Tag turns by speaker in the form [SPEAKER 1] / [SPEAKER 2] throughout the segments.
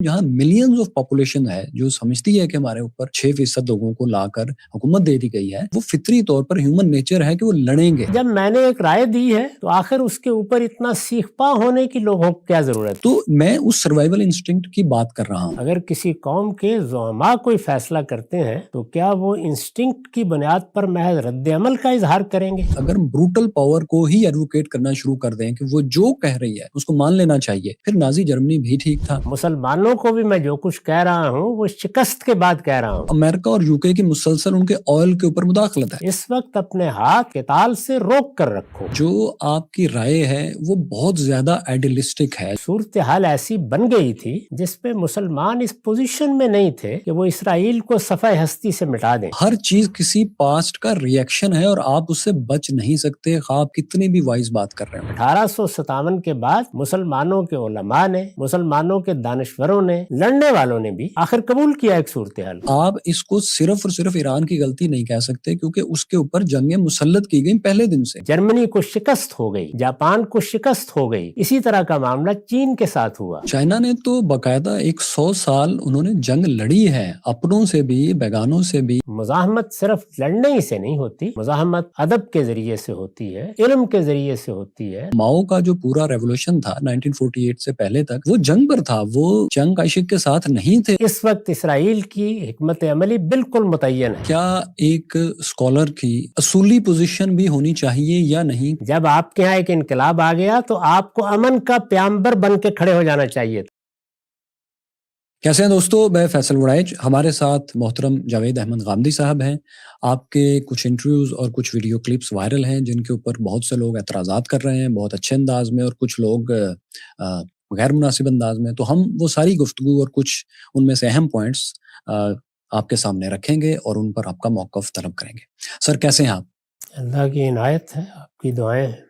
[SPEAKER 1] جہاں millions of population ہے جو سمجھتی ہے کہ ہمارے اوپر 6% لوگوں کو لا کر حکومت دے دی گئی ہے، وہ فطری طور پر ہیومن نیچر ہے کہ وہ لڑیں گے۔
[SPEAKER 2] جب میں نے ایک رائے دی ہے تو آخر اس کے اوپر اتنا سیخ پا ہونے کی لوگوں کو کیا ضرورت؟
[SPEAKER 1] تو میں اس سروائیول انسٹنکٹ کی بات کر رہا ہوں۔
[SPEAKER 2] اگر کسی قوم کے زعماء کوئی فیصلہ کرتے ہیں تو کیا وہ انسٹنکٹ کی بنیاد پر محض رد عمل کا اظہار کریں گے؟
[SPEAKER 1] اگر بروٹل پاور کو ہی ایڈوکیٹ کرنا شروع کر دیں کہ وہ جو کہہ رہی ہے اس کو مان لینا چاہیے، پھر نازی جرمنی بھی ٹھیک تھا۔
[SPEAKER 2] مسلمانوں کو بھی میں جو کچھ کہہ رہا ہوں وہ شکست کے بعد کہہ رہا ہوں۔
[SPEAKER 1] امریکہ اور یوکے کی مسلسل ان کے آئل کے اوپر مداخلت ہے۔
[SPEAKER 2] اس وقت اپنے ہاتھ قتال سے روک کر رکھو۔
[SPEAKER 1] جو آپ کی رائے ہے وہ بہت زیادہ ایڈیلسٹک ہے۔
[SPEAKER 2] صورتحال ایسی بن گئی تھی جس پہ مسلمان اس پوزیشن میں نہیں تھے کہ وہ اسرائیل کو صفحہ ہستی سے مٹا دیں۔
[SPEAKER 1] ہر چیز کسی پاسٹ کا ریئیکشن ہے اور آپ اس سے بچ نہیں سکتے، آپ کتنی بھی وائز بات کر رہے ہیں۔
[SPEAKER 2] 1857 کے بعد مسلمانوں کے علماء نے، مسلمانوں کے دانشوروں نے، لڑنے والوں نے بھی آخر قبول کیا ایک صورتحال۔
[SPEAKER 1] آپ اس کو صرف اور صرف ایران کی غلطی نہیں کہہ سکتے کیونکہ اس کے اوپر جنگیں مسلط کی گئیں پہلے دن سے۔
[SPEAKER 2] جرمنی کو شکست ہو گئی، جاپان کو شکست ہو گئی، اسی طرح کا معاملہ چین کے ساتھ ہوا۔
[SPEAKER 1] چائنا نے تو باقاعدہ 100 سال انہوں نے جنگ لڑی ہے، اپنوں سے بھی بیگانوں سے بھی۔
[SPEAKER 2] مزاحمت صرف لڑنے ہی سے نہیں ہوتی، مزاحمت ادب کے ذریعے سے ہوتی ہے، علم کے ذریعے سے ہوتی ہے۔
[SPEAKER 1] ماؤ کا جو پورا ریولوشن تھا 1948 سے پہلے تک وہ جنگ پر تھا، وہ جنگ عاشق کے ساتھ نہیں تھے۔
[SPEAKER 2] اس وقت اسرائیل کی حکمت عملی بالکل متعین ہے۔
[SPEAKER 1] کیا ایک اسکالر کی اصولی پوزیشن بھی ہونی چاہیے یا نہیں؟
[SPEAKER 2] جب آپ کے ہاں ایک انقلاب آ گیا تو آپ کو امن کا پیامبر بن کے کھڑے ہو جانا چاہیے تھا۔
[SPEAKER 1] کیسے ہیں دوستو، میں فیصل وڑائچ، ہمارے ساتھ محترم جاوید احمد غامدی صاحب ہیں۔ آپ کے کچھ انٹرویوز اور کچھ ویڈیو کلپس وائرل ہیں جن کے اوپر بہت سے لوگ اعتراضات کر رہے ہیں بہت اچھے انداز میں، اور کچھ لوگ غیر مناسب انداز میں۔ تو ہم وہ ساری گفتگو اور کچھ ان میں سے اہم پوائنٹس آپ کے سامنے رکھیں گے اور ان پر آپ کا موقف طلب کریں گے۔ سر کیسے ہیں آپ؟
[SPEAKER 2] اللہ کی عنایت ہے، آپ کی دعائیں ہیں۔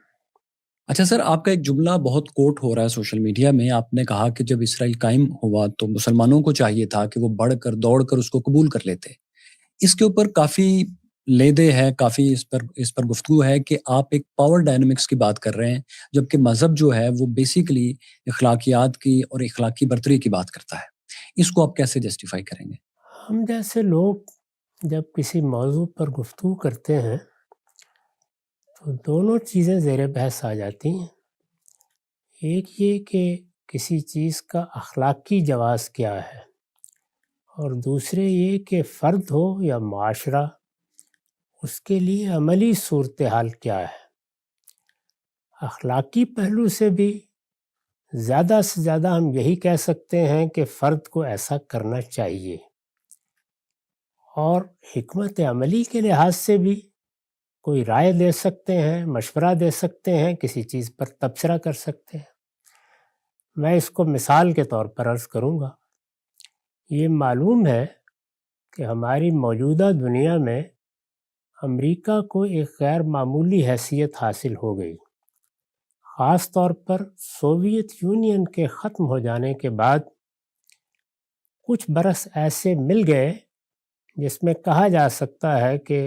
[SPEAKER 1] اچھا سر، آپ کا ایک جملہ بہت کوٹ ہو رہا ہے سوشل میڈیا میں، آپ نے کہا کہ جب اسرائیل قائم ہوا تو مسلمانوں کو چاہیے تھا کہ وہ بڑھ کر دوڑ کر اس کو قبول کر لیتے۔ اس کے اوپر کافی لیدے ہے، کافی اس پر گفتگو ہے کہ آپ ایک پاور ڈائنامکس کی بات کر رہے ہیں، جبکہ مذہب جو ہے وہ بیسیکلی اخلاقیات کی اور اخلاقی برتری کی بات کرتا ہے۔ اس کو آپ کیسے جسٹیفائی کریں گے؟
[SPEAKER 2] ہم جیسے لوگ جب کسی موضوع پر گفتگو کرتے ہیں تو دونوں چیزیں زیر بحث آ جاتی ہیں۔ ایک یہ کہ کسی چیز کا اخلاقی جواز کیا ہے، اور دوسرے یہ کہ فرد ہو یا معاشرہ، اس کے لیے عملی صورتحال کیا ہے۔ اخلاقی پہلو سے بھی زیادہ سے زیادہ ہم یہی کہہ سکتے ہیں کہ فرد کو ایسا کرنا چاہیے، اور حکمت عملی کے لحاظ سے بھی کوئی رائے دے سکتے ہیں، مشورہ دے سکتے ہیں، کسی چیز پر تبصرہ کر سکتے ہیں۔ میں اس کو مثال کے طور پر عرض کروں گا۔ یہ معلوم ہے کہ ہماری موجودہ دنیا میں امریکہ کو ایک غیر معمولی حیثیت حاصل ہو گئی، خاص طور پر سوویت یونین کے ختم ہو جانے کے بعد کچھ برس ایسے مل گئے جس میں کہا جا سکتا ہے کہ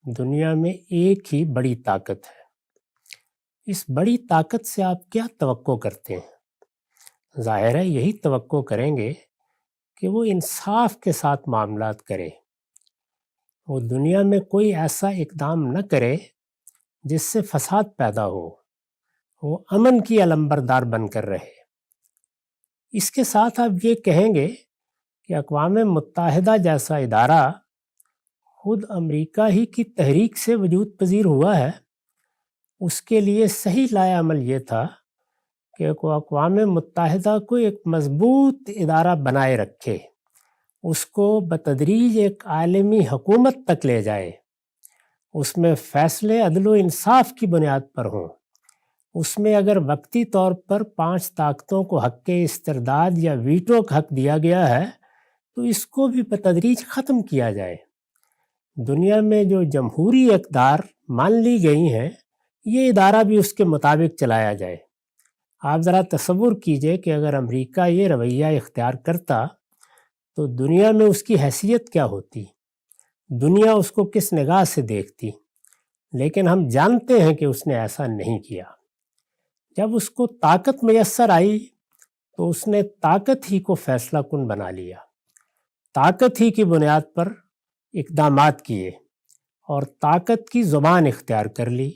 [SPEAKER 2] دنیا میں ایک ہی بڑی طاقت ہے۔ اس بڑی طاقت سے آپ کیا توقع کرتے ہیں؟ ظاہر ہے یہی توقع کریں گے کہ وہ انصاف کے ساتھ معاملات کرے، وہ دنیا میں کوئی ایسا اقدام نہ کرے جس سے فساد پیدا ہو، وہ امن کی علمبردار بن کر رہے۔ اس کے ساتھ آپ یہ کہیں گے کہ اقوام متحدہ جیسا ادارہ خود امریکہ ہی کی تحریک سے وجود پذیر ہوا ہے، اس کے لیے صحیح لائحہ عمل یہ تھا کہ اقوام متحدہ کو ایک مضبوط ادارہ بنائے رکھے، اس کو بتدریج ایک عالمی حکومت تک لے جائے، اس میں فیصلے عدل و انصاف کی بنیاد پر ہوں، اس میں اگر وقتی طور پر 5 طاقتوں کو حق استرداد یا ویٹو کا حق دیا گیا ہے تو اس کو بھی بتدریج ختم کیا جائے۔ دنیا میں جو جمہوری اقدار مان لی گئی ہیں، یہ ادارہ بھی اس کے مطابق چلایا جائے۔ آپ ذرا تصور کیجئے کہ اگر امریکہ یہ رویہ اختیار کرتا تو دنیا میں اس کی حیثیت کیا ہوتی، دنیا اس کو کس نگاہ سے دیکھتی۔ لیکن ہم جانتے ہیں کہ اس نے ایسا نہیں کیا۔ جب اس کو طاقت میسر آئی تو اس نے طاقت ہی کو فیصلہ کن بنا لیا، طاقت ہی کی بنیاد پر اقدامات کیے اور طاقت کی زبان اختیار کر لی،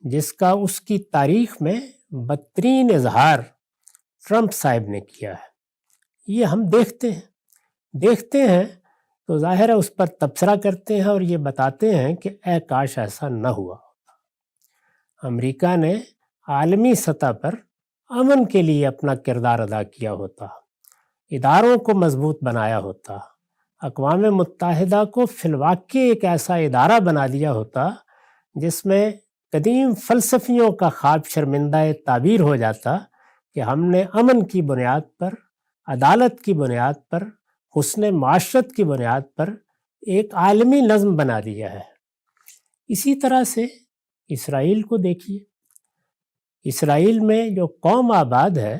[SPEAKER 2] جس کا اس کی تاریخ میں بدترین اظہار ٹرمپ صاحب نے کیا ہے۔ یہ ہم دیکھتے ہیں تو ظاہر ہے اس پر تبصرہ کرتے ہیں اور یہ بتاتے ہیں کہ اے کاش ایسا نہ ہوا ہوتا، امریکہ نے عالمی سطح پر امن کے لیے اپنا کردار ادا کیا ہوتا، اداروں کو مضبوط بنایا ہوتا، اقوام متحدہ کو فی الواقع ایک ایسا ادارہ بنا دیا ہوتا جس میں قدیم فلسفیوں کا خواب شرمندہ تعبیر ہو جاتا کہ ہم نے امن کی بنیاد پر، عدالت کی بنیاد پر، حسن معاشرت کی بنیاد پر ایک عالمی نظم بنا دیا ہے۔ اسی طرح سے اسرائیل کو دیکھیے، اسرائیل میں جو قوم آباد ہے،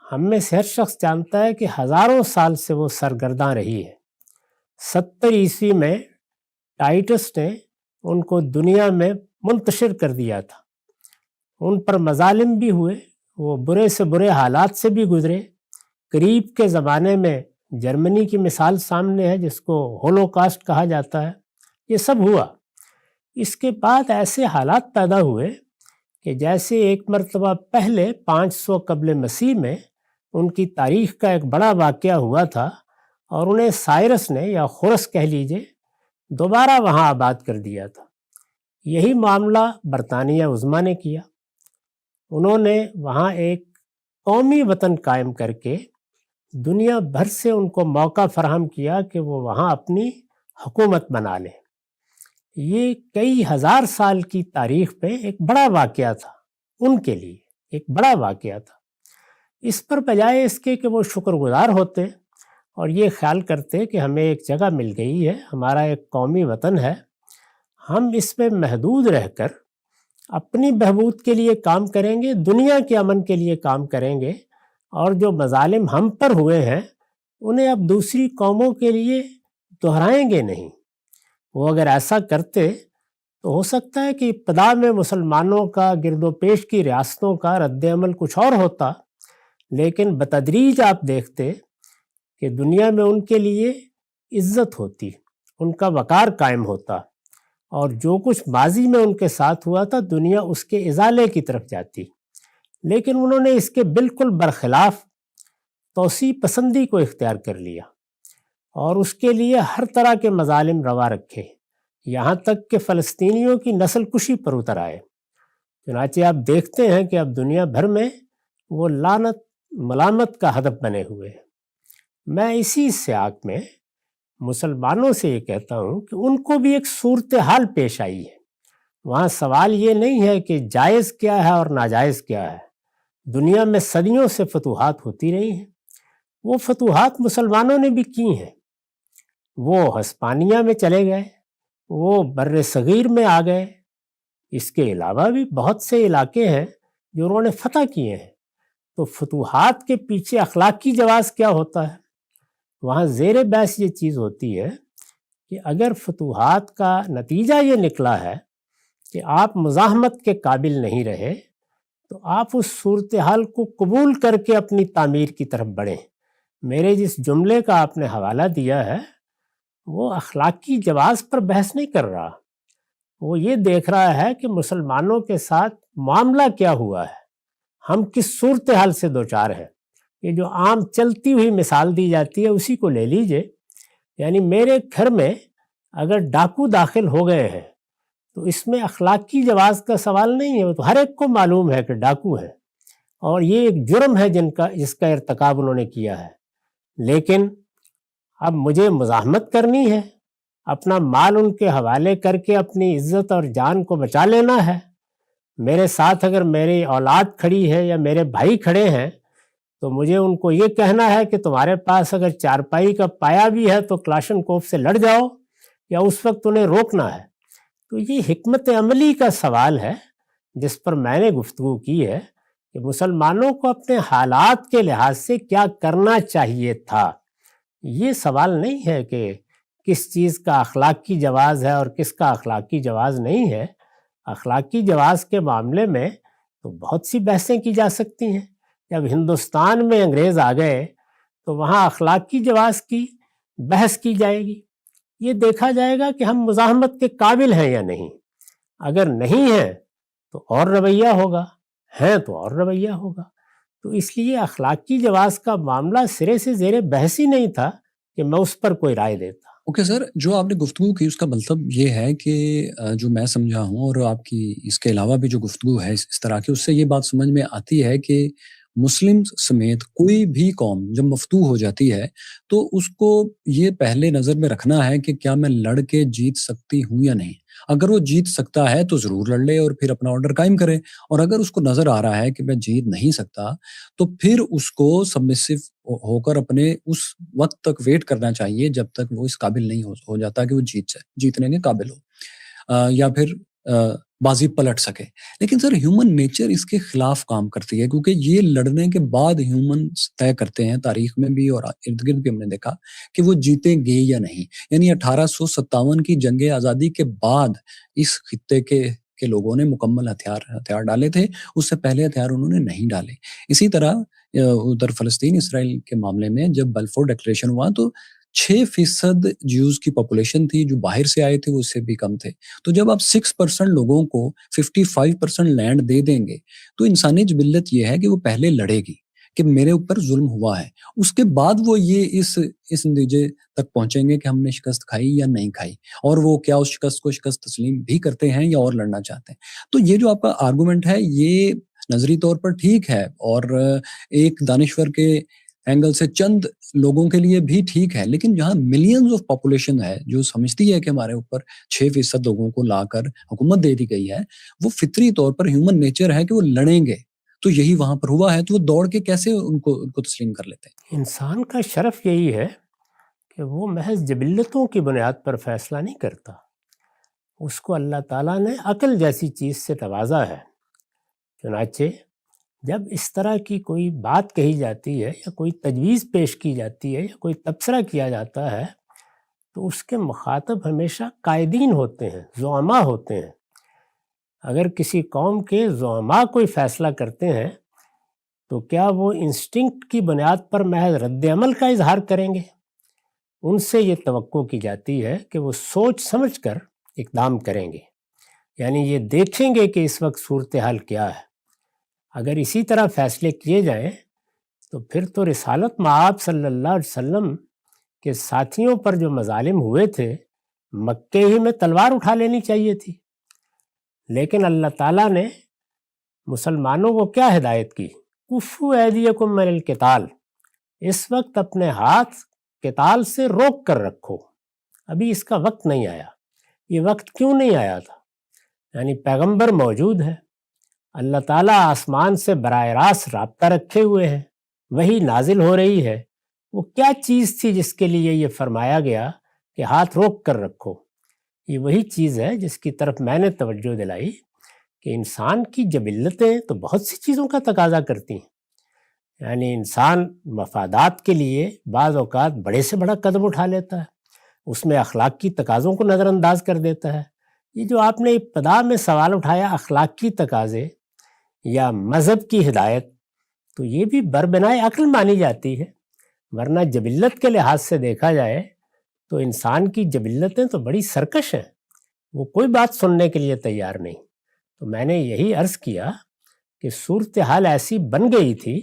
[SPEAKER 2] ہم میں سے ہر شخص جانتا ہے کہ ہزاروں سال سے وہ سرگرداں رہی ہے۔ 70 عیسوی میں ٹائٹس نے ان کو دنیا میں منتشر کر دیا تھا، ان پر مظالم بھی ہوئے، وہ برے سے برے حالات سے بھی گزرے۔ قریب کے زمانے میں جرمنی کی مثال سامنے ہے جس کو ہولوکاسٹ کہا جاتا ہے، یہ سب ہوا۔ اس کے بعد ایسے حالات پیدا ہوئے کہ جیسے ایک مرتبہ پہلے 500 قبل مسیح میں ان کی تاریخ کا ایک بڑا واقعہ ہوا تھا اور انہیں سائرس نے، یا خرس کہہ لیجئے، دوبارہ وہاں آباد کر دیا تھا۔ یہی معاملہ برطانیہ عظمیٰ نے کیا، انہوں نے وہاں ایک قومی وطن قائم کر کے دنیا بھر سے ان کو موقع فراہم کیا کہ وہ وہاں اپنی حکومت بنا لیں۔ یہ کئی ہزار سال کی تاریخ میں ایک بڑا واقعہ تھا، ان کے لیے ایک بڑا واقعہ تھا۔ اس پر بجائے اس کے کہ وہ شکر گزار ہوتے اور یہ خیال کرتے کہ ہمیں ایک جگہ مل گئی ہے، ہمارا ایک قومی وطن ہے، ہم اس میں محدود رہ کر اپنی بہبود کے لیے کام کریں گے، دنیا کے امن کے لیے کام کریں گے، اور جو مظالم ہم پر ہوئے ہیں انہیں اب دوسری قوموں کے لیے دہرائیں گے نہیں۔ وہ اگر ایسا کرتے تو ہو سکتا ہے کہ ابتدا میں مسلمانوں کا، گرد و پیش کی ریاستوں کا رد عمل کچھ اور ہوتا، لیکن بتدریج آپ دیکھتے کہ دنیا میں ان کے لیے عزت ہوتی، ان کا وقار قائم ہوتا، اور جو کچھ ماضی میں ان کے ساتھ ہوا تھا دنیا اس کے ازالے کی طرف جاتی۔ لیکن انہوں نے اس کے بالکل برخلاف توسیع پسندی کو اختیار کر لیا اور اس کے لیے ہر طرح کے مظالم روا رکھے، یہاں تک کہ فلسطینیوں کی نسل کشی پر اتر آئے۔ چنانچہ آپ دیکھتے ہیں کہ اب دنیا بھر میں وہ لعنت ملامت کا ہدف بنے ہوئے ہیں۔ میں اسی سیاق میں مسلمانوں سے یہ کہتا ہوں کہ ان کو بھی ایک صورتحال پیش آئی ہے۔ وہاں سوال یہ نہیں ہے کہ جائز کیا ہے اور ناجائز کیا ہے، دنیا میں صدیوں سے فتوحات ہوتی رہی ہیں، وہ فتوحات مسلمانوں نے بھی کی ہیں، وہ ہسپانیہ میں چلے گئے، وہ بر صغیر میں آ گئے، اس کے علاوہ بھی بہت سے علاقے ہیں جو انہوں نے فتح کیے ہیں۔ تو فتوحات کے پیچھے اخلاقی جواز کیا ہوتا ہے؟ وہاں زیر بحث یہ چیز ہوتی ہے کہ اگر فتوحات کا نتیجہ یہ نکلا ہے کہ آپ مزاحمت کے قابل نہیں رہے تو آپ اس صورتحال کو قبول کر کے اپنی تعمیر کی طرف بڑھیں۔ میرے جس جملے کا آپ نے حوالہ دیا ہے وہ اخلاقی جواز پر بحث نہیں کر رہا، وہ یہ دیکھ رہا ہے کہ مسلمانوں کے ساتھ معاملہ کیا ہوا ہے، ہم کس صورتحال سے دوچار ہیں۔ یہ جو عام چلتی ہوئی مثال دی جاتی ہے اسی کو لے لیجئے، یعنی میرے گھر میں اگر ڈاکو داخل ہو گئے ہیں تو اس میں اخلاقی جواز کا سوال نہیں ہے، وہ تو ہر ایک کو معلوم ہے کہ ڈاکو ہے اور یہ ایک جرم ہے جس کا ارتکاب انہوں نے کیا ہے۔ لیکن اب مجھے مزاحمت کرنی ہے، اپنا مال ان کے حوالے کر کے اپنی عزت اور جان کو بچا لینا ہے۔ میرے ساتھ اگر میری اولاد کھڑی ہے یا میرے بھائی کھڑے ہیں تو مجھے ان کو یہ کہنا ہے کہ تمہارے پاس اگر چارپائی کا پایا بھی ہے تو کلاشن کوف سے لڑ جاؤ، یا اس وقت انہیں روکنا ہے۔ تو یہ حکمت عملی کا سوال ہے جس پر میں نے گفتگو کی ہے کہ مسلمانوں کو اپنے حالات کے لحاظ سے کیا کرنا چاہیے تھا۔ یہ سوال نہیں ہے کہ کس چیز کا اخلاقی جواز ہے اور کس کا اخلاقی جواز نہیں ہے۔ اخلاقی جواز کے معاملے میں تو بہت سی بحثیں کی جا سکتی ہیں، جب ہندوستان میں انگریز آ گئے تو وہاں اخلاقی جواز کی بحث کی جائے گی، یہ دیکھا جائے گا کہ ہم مزاحمت کے قابل ہیں یا نہیں۔ اگر نہیں ہیں تو اور رویہ ہوگا، ہیں تو اور رویہ ہوگا۔ تو اس لیے اخلاقی جواز کا معاملہ سرے سے زیر بحث ہی نہیں تھا کہ میں اس پر کوئی رائے دیتا۔
[SPEAKER 1] اوکے سر، جو آپ نے گفتگو کی اس کا مطلب یہ ہے کہ جو میں سمجھا ہوں اور آپ کی اس کے علاوہ بھی جو گفتگو ہے اس طرح کی، اس سے یہ بات سمجھ میں آتی ہے کہ مسلم سمیت کوئی بھی قوم جب مفتوح ہو جاتی ہے تو اس کو یہ پہلے نظر میں رکھنا ہے کہ کیا میں لڑ کے جیت سکتی ہوں یا نہیں۔ اگر وہ جیت سکتا ہے تو ضرور لڑ لے اور پھر اپنا آرڈر قائم کرے، اور اگر اس کو نظر آ رہا ہے کہ میں جیت نہیں سکتا تو پھر اس کو سبمسو ہو کر اپنے اس وقت تک ویٹ کرنا چاہیے جب تک وہ اس قابل نہیں ہو جاتا کہ وہ جیتنے کے قابل ہو یا پھر بازی پلٹ سکے۔ لیکن سر ہیومن نیچر اس کے خلاف کام کرتی ہے، کیونکہ یہ لڑنے کے بعد ہیومن طے کرتے ہیں، تاریخ میں بھی اور ارد گرد بھی ہم نے دیکھا کہ وہ جیتیں گے یا نہیں۔ یعنی 1857 کی جنگ آزادی کے بعد اس خطے کے لوگوں نے مکمل ہتھیار ڈالے تھے، اس سے پہلے ہتھیار انہوں نے نہیں ڈالے۔ اسی طرح ادھر فلسطین اسرائیل کے معاملے میں جب بلفور ڈکلیریشن ہوا تو 6% جیوز کی پاپولیشن تھی، جو باہر سے آئے تھے وہ اس سے بھی کم تھے۔ تو جب آپ 6% لوگوں کو 55% لینڈ دے دیں گے تو انسانی جبلت یہ ہے کہ وہ پہلے لڑے گی کہ میرے اوپر ظلم ہوا ہے، اس کے بعد وہ یہ اس نتیجے تک پہنچیں گے کہ ہم نے شکست کھائی یا نہیں کھائی، اور وہ کیا اس شکست کو شکست تسلیم بھی کرتے ہیں یا اور لڑنا چاہتے ہیں۔ تو یہ جو آپ کا آرگومنٹ ہے یہ نظری طور پر ٹھیک ہے، اور ایک دانشور کے اینگل سے چند لوگوں کے لیے بھی ٹھیک ہے، لیکن جہاں ملینز آف پاپولیشن ہے جو سمجھتی ہے کہ ہمارے اوپر 6% لوگوں کو لا کر حکومت دے دی گئی ہے، وہ فطری طور پر ہیومن نیچر ہے کہ وہ لڑیں گے، تو یہی وہاں پر ہوا ہے، تو وہ دوڑ کے کیسے ان کو تسلیم کر لیتے ہیں؟
[SPEAKER 2] انسان کا شرف یہی ہے کہ وہ محض جبلتوں کی بنیاد پر فیصلہ نہیں کرتا، اس کو اللہ تعالیٰ نے عقل جیسی چیز سے نوازا ہے۔ چنانچہ جب اس طرح کی کوئی بات کہی جاتی ہے یا کوئی تجویز پیش کی جاتی ہے یا کوئی تبصرہ کیا جاتا ہے تو اس کے مخاطب ہمیشہ قائدین ہوتے ہیں، زعماء ہوتے ہیں۔ اگر کسی قوم کے زعماء کوئی فیصلہ کرتے ہیں تو کیا وہ انسٹنکٹ کی بنیاد پر محض رد عمل کا اظہار کریں گے؟ ان سے یہ توقع کی جاتی ہے کہ وہ سوچ سمجھ کر اقدام کریں گے، یعنی یہ دیکھیں گے کہ اس وقت صورتحال کیا ہے۔ اگر اسی طرح فیصلے کیے جائیں تو پھر تو رسالت مآب صلی اللہ علیہ وسلم کے ساتھیوں پر جو مظالم ہوئے تھے مکے ہی میں تلوار اٹھا لینی چاہیے تھی۔ لیکن اللہ تعالیٰ نے مسلمانوں کو کیا ہدایت کی؟ کفو ایدیکم من القتال، اس وقت اپنے ہاتھ قتال سے روک کر رکھو، ابھی اس کا وقت نہیں آیا۔ یہ وقت کیوں نہیں آیا تھا؟ یعنی پیغمبر موجود ہے، اللہ تعالیٰ آسمان سے براہ راست رابطہ رکھے ہوئے ہیں، وہی نازل ہو رہی ہے۔ وہ کیا چیز تھی جس کے لیے یہ فرمایا گیا کہ ہاتھ روک کر رکھو؟ یہ وہی چیز ہے جس کی طرف میں نے توجہ دلائی کہ انسان کی جبلتیں تو بہت سی چیزوں کا تقاضا کرتی ہیں، یعنی انسان مفادات کے لیے بعض اوقات بڑے سے بڑا قدم اٹھا لیتا ہے، اس میں اخلاق کی تقاضوں کو نظر انداز کر دیتا ہے۔ یہ جو آپ نے ابتدا میں سوال اٹھایا اخلاق کی تقاضے یا مذہب کی ہدایت، تو یہ بھی بربنائے عقل مانی جاتی ہے، ورنہ جبلت کے لحاظ سے دیکھا جائے تو انسان کی جبلتیں تو بڑی سرکش ہیں، وہ کوئی بات سننے کے لیے تیار نہیں۔ تو میں نے یہی عرض کیا کہ صورتحال ایسی بن گئی تھی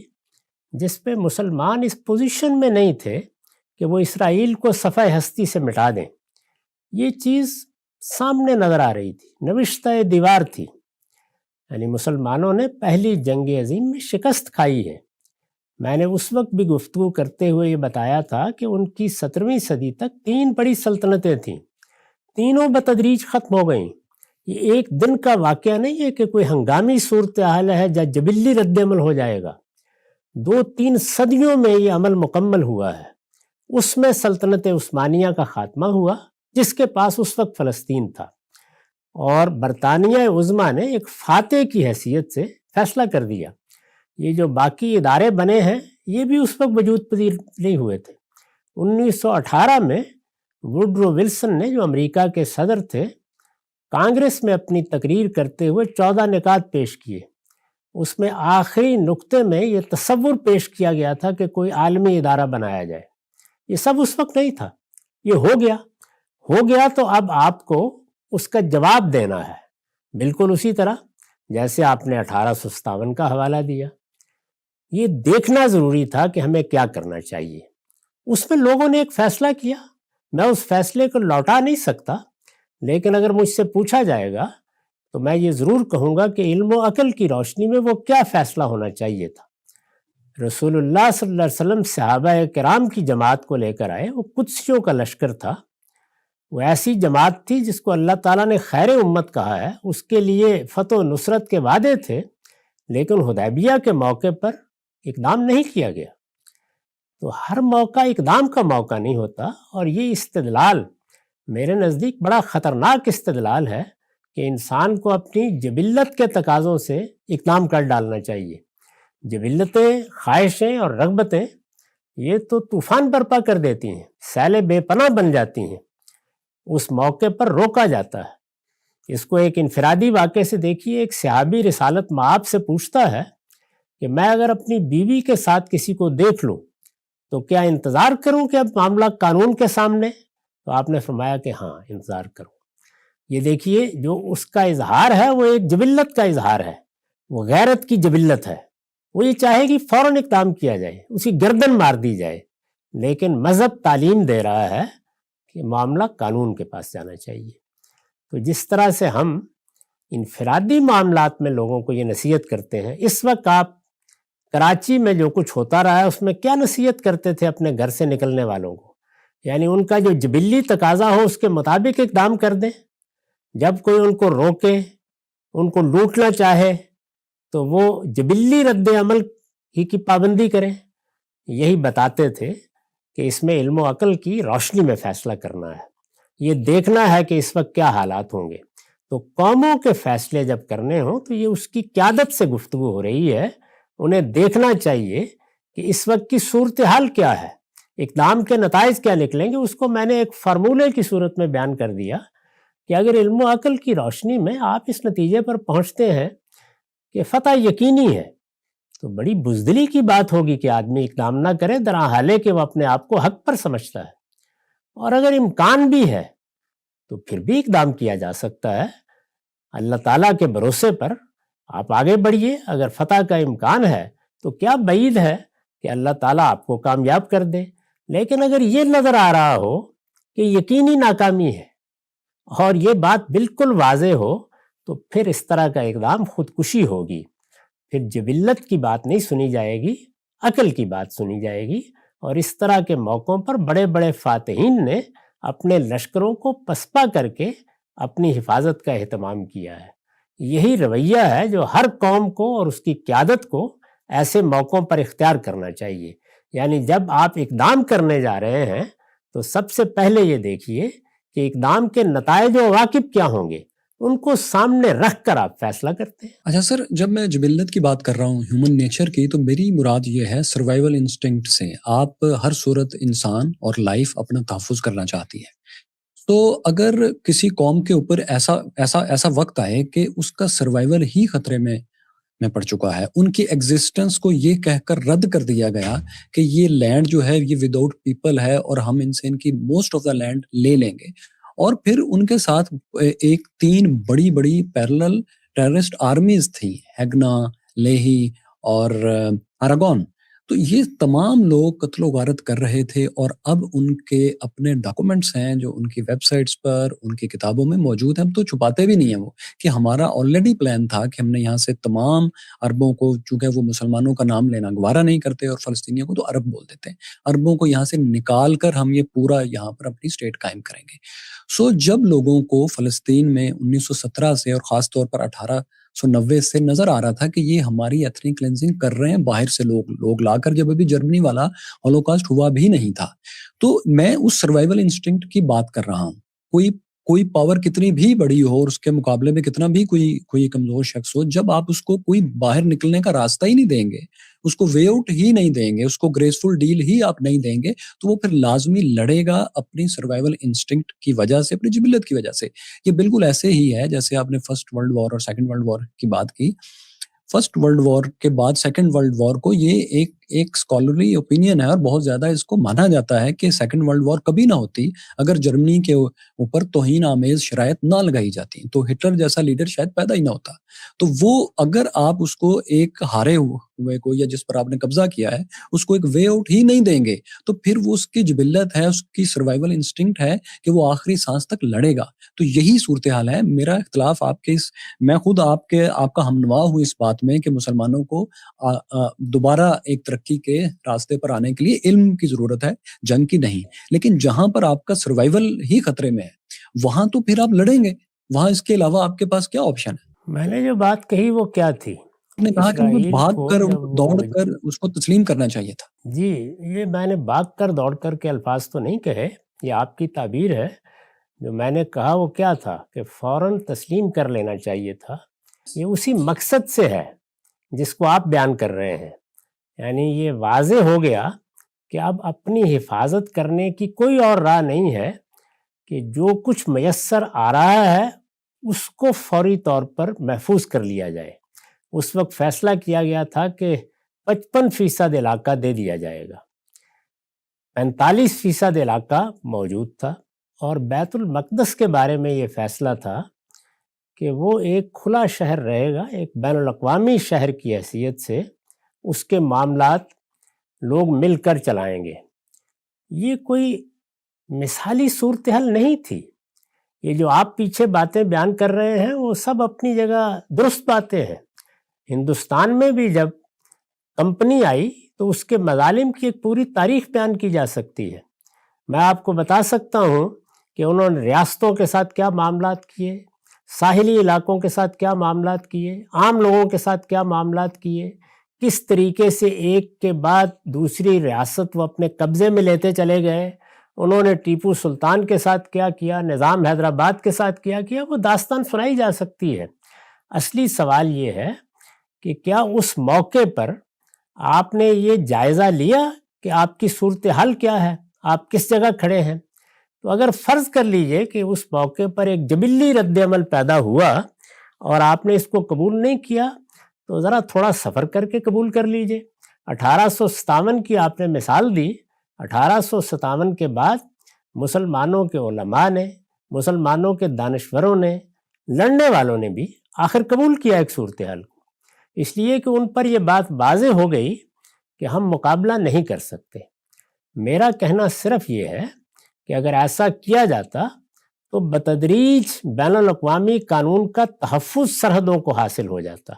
[SPEAKER 2] جس پہ مسلمان اس پوزیشن میں نہیں تھے کہ وہ اسرائیل کو صفحہ ہستی سے مٹا دیں۔ یہ چیز سامنے نظر آ رہی تھی، نوشتہ دیوار تھی، یعنی مسلمانوں نے پہلی جنگ عظیم میں شکست کھائی ہے۔ میں نے اس وقت بھی گفتگو کرتے ہوئے یہ بتایا تھا کہ ان کی 17ویں صدی تک 3 بڑی سلطنتیں تھیں، تینوں بتدریج ختم ہو گئیں۔ یہ ایک دن کا واقعہ نہیں ہے کہ کوئی ہنگامی صورتحال ہے یا جبلی رد عمل ہو جائے گا، 2-3 صدیوں میں یہ عمل مکمل ہوا ہے۔ اس میں سلطنت عثمانیہ کا خاتمہ ہوا جس کے پاس اس وقت فلسطین تھا، اور برطانیہ عظمیٰ نے ایک فاتح کی حیثیت سے فیصلہ کر دیا۔ یہ جو باقی ادارے بنے ہیں یہ بھی اس وقت وجود پذیر نہیں ہوئے تھے۔ 1918 میں ووڈرو ولسن نے، جو امریکہ کے صدر تھے، کانگریس میں اپنی تقریر کرتے ہوئے 14 نکات پیش کیے۔ اس میں آخری نقطے میں یہ تصور پیش کیا گیا تھا کہ کوئی عالمی ادارہ بنایا جائے. یہ سب اس وقت نہیں تھا، یہ ہو گیا تو اب آپ کو اس کا جواب دینا ہے، بالکل اسی طرح جیسے آپ نے 1857 کا حوالہ دیا. یہ دیکھنا ضروری تھا کہ ہمیں کیا کرنا چاہیے. اس میں لوگوں نے ایک فیصلہ کیا، میں اس فیصلے کو لوٹا نہیں سکتا، لیکن اگر مجھ سے پوچھا جائے گا تو میں یہ ضرور کہوں گا کہ علم و عقل کی روشنی میں وہ کیا فیصلہ ہونا چاہیے تھا. رسول اللہ صلی اللہ علیہ وسلم صحابہ کرام کی جماعت کو لے کر آئے، وہ قدسیوں کا لشکر تھا، وہ ایسی جماعت تھی جس کو اللہ تعالیٰ نے خیر امت کہا ہے، اس کے لیے فتح و نصرت کے وعدے تھے، لیکن حدیبیہ کے موقع پر اقدام نہیں کیا گیا. تو ہر موقع اقدام کا موقع نہیں ہوتا، اور یہ استدلال میرے نزدیک بڑا خطرناک استدلال ہے کہ انسان کو اپنی جبلت کے تقاضوں سے اقدام کر ڈالنا چاہیے. جبلتیں، خواہشیں اور رغبتیں یہ تو طوفان برپا کر دیتی ہیں، سیل بے پناہ بن جاتی ہیں، اس موقع پر روکا جاتا ہے. اس کو ایک انفرادی واقعے سے دیکھیے. ایک صحابی رسالت مآب سے پوچھتا ہے کہ میں اگر اپنی بیوی کے ساتھ کسی کو دیکھ لوں تو کیا انتظار کروں کہ اب معاملہ قانون کے سامنے؟ تو آپ نے فرمایا کہ ہاں، انتظار کرو. یہ دیکھیے، جو اس کا اظہار ہے وہ ایک جبلت کا اظہار ہے، وہ غیرت کی جبلت ہے. وہ یہ چاہے گی فوراً اقدام کیا جائے، اسی گردن مار دی جائے، لیکن مذہب تعلیم دے رہا ہے کہ معاملہ قانون کے پاس جانا چاہیے. تو جس طرح سے ہم انفرادی معاملات میں لوگوں کو یہ نصیحت کرتے ہیں، اس وقت آپ کراچی میں جو کچھ ہوتا رہا ہے اس میں کیا نصیحت کرتے تھے اپنے گھر سے نکلنے والوں کو؟ یعنی ان کا جو جبلی تقاضا ہو اس کے مطابق اقدام کر دیں. جب کوئی ان کو روکے، ان کو لوٹنا چاہے، تو وہ جبلی رد عمل ہی کی پابندی کریں. یہی بتاتے تھے کہ اس میں علم و عقل کی روشنی میں فیصلہ کرنا ہے، یہ دیکھنا ہے کہ اس وقت کیا حالات ہوں گے. تو قوموں کے فیصلے جب کرنے ہوں تو یہ اس کی قیادت سے گفتگو ہو رہی ہے. انہیں دیکھنا چاہیے کہ اس وقت کی صورتحال کیا ہے، اقدام کے نتائج کیا نکلیں گے. اس کو میں نے ایک فارمولے کی صورت میں بیان کر دیا کہ اگر علم و عقل کی روشنی میں آپ اس نتیجے پر پہنچتے ہیں کہ فتح یقینی ہے، تو بڑی بزدلی کی بات ہوگی کہ آدمی اقدام نہ کرے، درحالے کہ وہ اپنے آپ کو حق پر سمجھتا ہے. اور اگر امکان بھی ہے تو پھر بھی اقدام کیا جا سکتا ہے. اللہ تعالیٰ کے بھروسے پر آپ آگے بڑھیے. اگر فتح کا امکان ہے تو کیا بعید ہے کہ اللہ تعالیٰ آپ کو کامیاب کر دے. لیکن اگر یہ نظر آ رہا ہو کہ یقینی ناکامی ہے اور یہ بات بالکل واضح ہو، تو پھر اس طرح کا اقدام خودکشی ہوگی. پھر جبلت کی بات نہیں سنی جائے گی، عقل کی بات سنی جائے گی. اور اس طرح کے موقعوں پر بڑے بڑے فاتحین نے اپنے لشکروں کو پسپا کر کے اپنی حفاظت کا اہتمام کیا ہے. یہی رویہ ہے جو ہر قوم کو اور اس کی قیادت کو ایسے موقعوں پر اختیار کرنا چاہیے. یعنی جب آپ اقدام کرنے جا رہے ہیں تو سب سے پہلے یہ دیکھیے کہ اقدام کے نتائج و عواقب کیا ہوں گے، ان کو سامنے رکھ کر آپ فیصلہ کرتے ہیں.
[SPEAKER 1] اچھا سر، جب میں جبلت کی بات کر رہا ہوں، ہیومن نیچر کی، تو میری مراد یہ ہے سروائیول انسٹنکٹ سے. آپ ہر صورت انسان اور لائف اپنا تحفظ کرنا چاہتی ہے. تو اگر کسی قوم کے اوپر ایسا وقت آئے کہ اس کا سروائیول ہی خطرے میں پڑ چکا ہے، ان کی ایگزسٹنس کو یہ کہہ کر رد کر دیا گیا کہ یہ لینڈ جو ہے یہ وداؤٹ پیپل ہے اور ہم ان سے ان کی موسٹ آف دا لینڈ لے لیں گے، اور پھر ان کے ساتھ ایک 3 بڑی پیرلل ٹیررسٹ آرمیز تھیں، ہیگنا، لیہی اور اراگون. تو یہ تمام لوگ قتل و غارت کر رہے تھے، اور اب ان کے اپنے ڈاکومنٹس ہیں جو ان کی ویب سائٹس پر، ان کی کتابوں میں موجود ہیں. تو چھپاتے بھی نہیں ہیں وہ کہ ہمارا آلریڈی پلان تھا کہ ہم نے یہاں سے تمام عربوں کو، چونکہ وہ مسلمانوں کا نام لینا گوارا نہیں کرتے اور فلسطینیوں کو تو عرب بول دیتے ہیں، عربوں کو یہاں سے نکال کر ہم یہ پورا یہاں پر اپنی اسٹیٹ قائم کریں گے. جب لوگوں کو فلسطین میں 1917 سے اور خاص طور پر 1890 سے نظر آ رہا تھا کہ یہ ہماری ایتھنک کلینزنگ کر رہے ہیں باہر سے لوگ لا کر، جب ابھی جرمنی والا ہولوکاسٹ ہوا بھی نہیں تھا، تو میں اس سروائیول انسٹنکٹ کی بات کر رہا ہوں. کوئی پاور کتنی بھی بڑی ہو اور اس کے مقابلے میں کتنا بھی کوئی کمزور شخص ہو، جب آپ اس کو کوئی باہر نکلنے کا راستہ ہی نہیں دیں گے، اس کو وے آؤٹ ہی نہیں دیں گے، اس کو گریسفل ڈیل ہی آپ نہیں دیں گے، تو وہ پھر لازمی لڑے گا اپنی سروائیول انسٹنکٹ کی وجہ سے، اپنی جبلت کی وجہ سے. یہ بالکل ایسے ہی ہے جیسے آپ نے فرسٹ ورلڈ وار اور سیکنڈ ورلڈ وار کی بات کی. فرسٹ ورلڈ وار کے بعد سیکنڈ ورلڈ وار کو یہ ایک اسکالرلی اوپینین ہے اور بہت زیادہ اس کو مانا جاتا ہے کہ سیکنڈ ورلڈ وار کبھی نہ ہوتی اگر جرمنی کے اوپر توہین آمیز شرائط نہ لگائی جاتی، تو ہٹلر جیسا لیڈر شاید پیدا ہی نہ ہوتا۔ تو وہ اگر آپ اس کو ایک ہارے ہوئے کو یا جس پر آپ نے قبضہ کیا ہے اس کو ایک وے آؤٹ ہی نہیں دیں گے تو پھر وہ اس کی جبلت ہے، اس کی سروائیول انسٹنکٹ ہے کہ وہ آخری سانس تک لڑے گا۔ تو یہی صورتحال ہے۔ میرا اختلاف آپ کے میں خود آپ کا ہمنوا ہوں اس بات میں کہ مسلمانوں کو دوبارہ ایک ترقی کے راستے پر آنے کے لیے علم کی ضرورت ہے، جنگ کی نہیں۔ لیکن جہاں پر آپ کا سروائیول ہی خطرے میں ہے وہاں تو پھر آپ لڑیں گے، وہاں اس کے علاوہ آپ کے پاس کیا آپشن ہے؟
[SPEAKER 2] میں نے جو بات کہی وہ کیا تھی؟
[SPEAKER 1] آپ نے کہا کہ ان کو
[SPEAKER 2] اسرائیل
[SPEAKER 1] بھاگ
[SPEAKER 2] کو
[SPEAKER 1] کر
[SPEAKER 2] جب
[SPEAKER 1] دوڑ
[SPEAKER 2] وہ
[SPEAKER 1] کر اس کو تسلیم کرنا چاہیے تھا۔
[SPEAKER 2] جی، یہ میں نے بھاگ کر دوڑ کر کے الفاظ تو نہیں کہے، یہ آپ کی تعبیر ہے۔ جو میں نے کہا وہ کیا تھا کہ فوراً تسلیم کر لینا چاہیے تھا۔ یہ اسی مقصد سے ہے جس کو آپ بیان کر رہے ہیں، یعنی یہ واضح ہو گیا کہ اب اپنی حفاظت کرنے کی کوئی اور راہ نہیں ہے کہ جو کچھ میسر آ رہا ہے اس کو فوری طور پر محفوظ کر لیا جائے۔ اس وقت فیصلہ کیا گیا تھا کہ 55% علاقہ دے دیا جائے گا، 45% علاقہ موجود تھا، اور بیت المقدس کے بارے میں یہ فیصلہ تھا کہ وہ ایک کھلا شہر رہے گا، ایک بین الاقوامی شہر کی حیثیت سے اس کے معاملات لوگ مل کر چلائیں گے۔ یہ کوئی مثالی صورتحال نہیں تھی۔ یہ جو آپ پیچھے باتیں بیان کر رہے ہیں وہ سب اپنی جگہ درست باتیں ہیں۔ ہندوستان میں بھی جب کمپنی آئی تو اس کے مظالم کی ایک پوری تاریخ بیان کی جا سکتی ہے۔ میں آپ کو بتا سکتا ہوں کہ انہوں نے ریاستوں کے ساتھ کیا معاملات کیے، ساحلی علاقوں کے ساتھ کیا معاملات کیے، عام لوگوں کے ساتھ کیا معاملات کیے، کس طریقے سے ایک کے بعد دوسری ریاست وہ اپنے قبضے میں لیتے چلے گئے۔ انہوں نے ٹیپو سلطان کے ساتھ کیا کیا، نظام حیدرآباد کے ساتھ کیا کیا، وہ داستان سنائی جا سکتی ہے۔ اصلی سوال یہ ہے کہ کیا اس موقع پر آپ نے یہ جائزہ لیا کہ آپ کی صورتحال کیا ہے، آپ کس جگہ کھڑے ہیں؟ تو اگر فرض کر لیجئے کہ اس موقع پر ایک جبلی رد عمل پیدا ہوا اور آپ نے اس کو قبول نہیں کیا تو ذرا تھوڑا سفر کر کے قبول کر لیجئے۔ 1857 کی آپ نے مثال دی۔ 1857 کے بعد مسلمانوں کے علماء نے، مسلمانوں کے دانشوروں نے، لڑنے والوں نے بھی آخر قبول کیا ایک صورتحال کو، اس لیے کہ ان پر یہ بات واضح ہو گئی کہ ہم مقابلہ نہیں کر سکتے۔ میرا کہنا صرف یہ ہے کہ اگر ایسا کیا جاتا تو بتدریج بین الاقوامی قانون کا تحفظ سرحدوں کو حاصل ہو جاتا،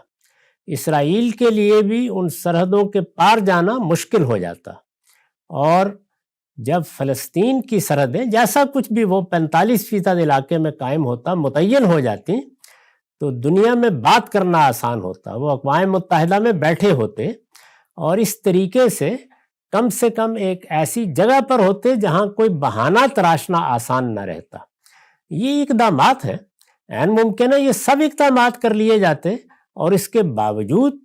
[SPEAKER 2] اسرائیل کے لیے بھی ان سرحدوں کے پار جانا مشکل ہو جاتا، اور جب فلسطین کی سرحدیں جیسا کچھ بھی وہ 45% علاقے میں قائم ہوتا متعین ہو جاتی تو دنیا میں بات کرنا آسان ہوتا، وہ اقوام متحدہ میں بیٹھے ہوتے اور اس طریقے سے کم ایک ایسی جگہ پر ہوتے جہاں کوئی بہانہ تراشنا آسان نہ رہتا۔ یہ اقدامات ہیں، عین ممکن ہے یہ سب اقدامات کر لیے جاتے اور اس کے باوجود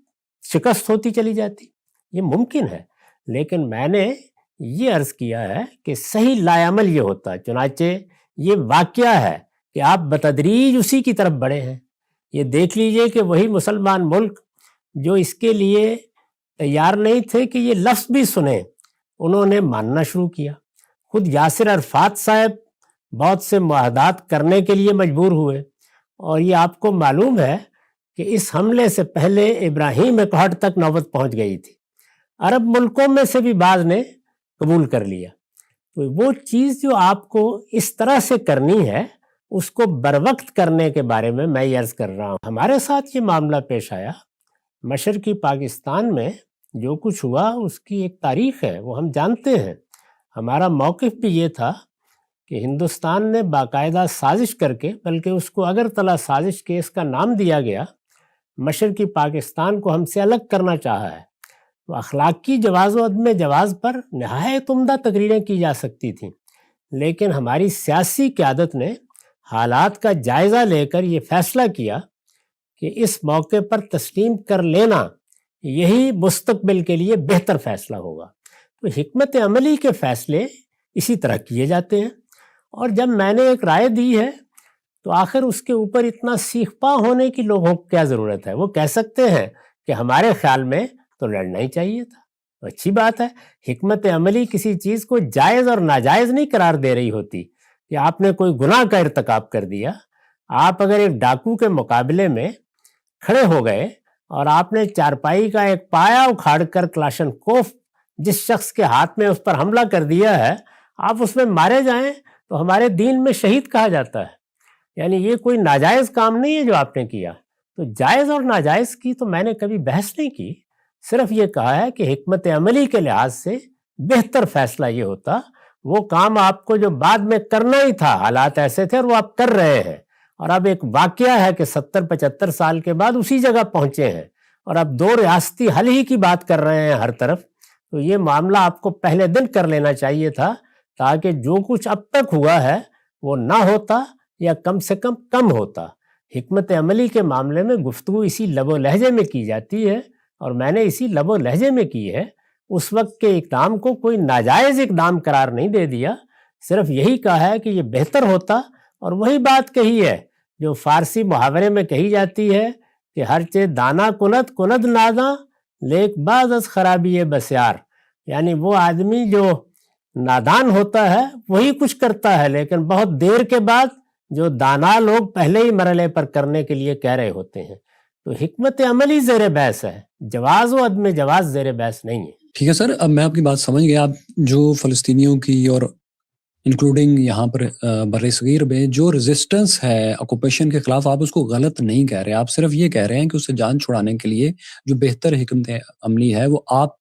[SPEAKER 2] شکست ہوتی چلی جاتی، یہ ممکن ہے۔ لیکن میں نے یہ عرض کیا ہے کہ صحیح لائعمل یہ ہوتا ہے، چنانچہ یہ واقعہ ہے کہ آپ بتدریج اسی کی طرف بڑھے ہیں۔ یہ دیکھ لیجئے کہ وہی مسلمان ملک جو اس کے لیے تیار نہیں تھے کہ یہ لفظ بھی سنیں، انہوں نے ماننا شروع کیا۔ خود یاسر عرفات صاحب بہت سے معاہدات کرنے کے لیے مجبور ہوئے، اور یہ آپ کو معلوم ہے کہ اس حملے سے پہلے ابراہیم اکہٹ تک نوبت پہنچ گئی تھی۔ عرب ملکوں میں سے بھی بعض نے قبول کر لیا۔ تو وہ چیز جو آپ کو اس طرح سے کرنی ہے اس کو بروقت کرنے کے بارے میں یہ عرض کر رہا ہوں۔ ہمارے ساتھ یہ معاملہ پیش آیا، مشرقی پاکستان میں جو کچھ ہوا اس کی ایک تاریخ ہے، وہ ہم جانتے ہیں۔ ہمارا موقف بھی یہ تھا کہ ہندوستان نے باقاعدہ سازش کر کے، بلکہ اس کو اگرتلہ سازش کیس کا نام دیا گیا، مشرقی پاکستان کو ہم سے الگ کرنا چاہا ہے۔ تو اخلاقی جواز و عدم جواز پر نہایت عمدہ تقریریں کی جا سکتی تھیں، لیکن ہماری سیاسی قیادت نے حالات کا جائزہ لے کر یہ فیصلہ کیا کہ اس موقع پر تسلیم کر لینا یہی مستقبل کے لیے بہتر فیصلہ ہوگا۔ تو حکمت عملی کے فیصلے اسی طرح کیے جاتے ہیں، اور جب میں نے ایک رائے دی ہے تو آخر اس کے اوپر اتنا سیخ پا ہونے کی لوگوں کو کیا ضرورت ہے؟ وہ کہہ سکتے ہیں کہ ہمارے خیال میں تو لڑنا ہی چاہیے تھا. اچھی بات ہے. حکمت عملی کسی چیز کو جائز اور ناجائز نہیں قرار دے رہی ہوتی کہ آپ نے کوئی گناہ کا ارتکاب کر دیا. آپ اگر ایک ڈاکو کے مقابلے میں کھڑے ہو گئے اور آپ نے چارپائی کا ایک پایا اکھاڑ کر کلاشن کوف جس شخص کے ہاتھ میں اس پر حملہ کر دیا ہے, آپ اس میں مارے جائیں تو ہمارے دین میں شہید کہا جاتا ہے. یعنی یہ کوئی ناجائز کام نہیں ہے جو آپ نے کیا. تو جائز اور ناجائز کی تو میں نے کبھی بحث نہیں کی, صرف یہ کہا ہے کہ حکمت عملی کے لحاظ سے بہتر فیصلہ یہ ہوتا وہ کام آپ کو جو بعد میں کرنا ہی تھا, حالات ایسے تھے اور وہ آپ کر رہے ہیں, اور اب ایک واقعہ ہے کہ 70-75 سال کے بعد اسی جگہ پہنچے ہیں اور اب 2 ریاستی حل ہی کی بات کر رہے ہیں ہر طرف. تو یہ معاملہ آپ کو پہلے دن کر لینا چاہیے تھا تاکہ جو کچھ اب تک ہوا ہے وہ نہ ہوتا یا کم سے کم ہوتا. حکمت عملی کے معاملے میں گفتگو اسی لب و لہجے میں کی جاتی ہے اور میں نے اسی لب و لہجے میں کی ہے. اس وقت کے اقدام کو کوئی ناجائز اقدام قرار نہیں دے دیا, صرف یہی کہا ہے کہ یہ بہتر ہوتا. اور وہی بات کہی ہے جو فارسی محاورے میں کہی جاتی ہے کہ ہر چے دانا کند ناداں لیک باز از خرابی بسیار. یعنی وہ آدمی جو نادان ہوتا ہے وہی کچھ کرتا ہے, لیکن بہت دیر کے بعد جو دانا لوگ پہلے ہی مرحلے پر کرنے کے لیے کہہ رہے ہوتے ہیں. تو حکمت عملی زیر بحث ہے, جواز و عدم جواز زیر بحث نہیں ہے.
[SPEAKER 1] ٹھیک ہے سر, اب میں آپ کی بات سمجھ گیا. آپ جو فلسطینیوں کی اور انکلوڈنگ یہاں پر بر صغیر میں جو ریزسٹنس ہے آکوپیشن کے خلاف, آپ اس کو غلط نہیں کہہ رہے. آپ صرف یہ کہہ رہے ہیں کہ اسے جان چھڑانے کے لیے جو بہتر حکمت عملی ہے وہ آپ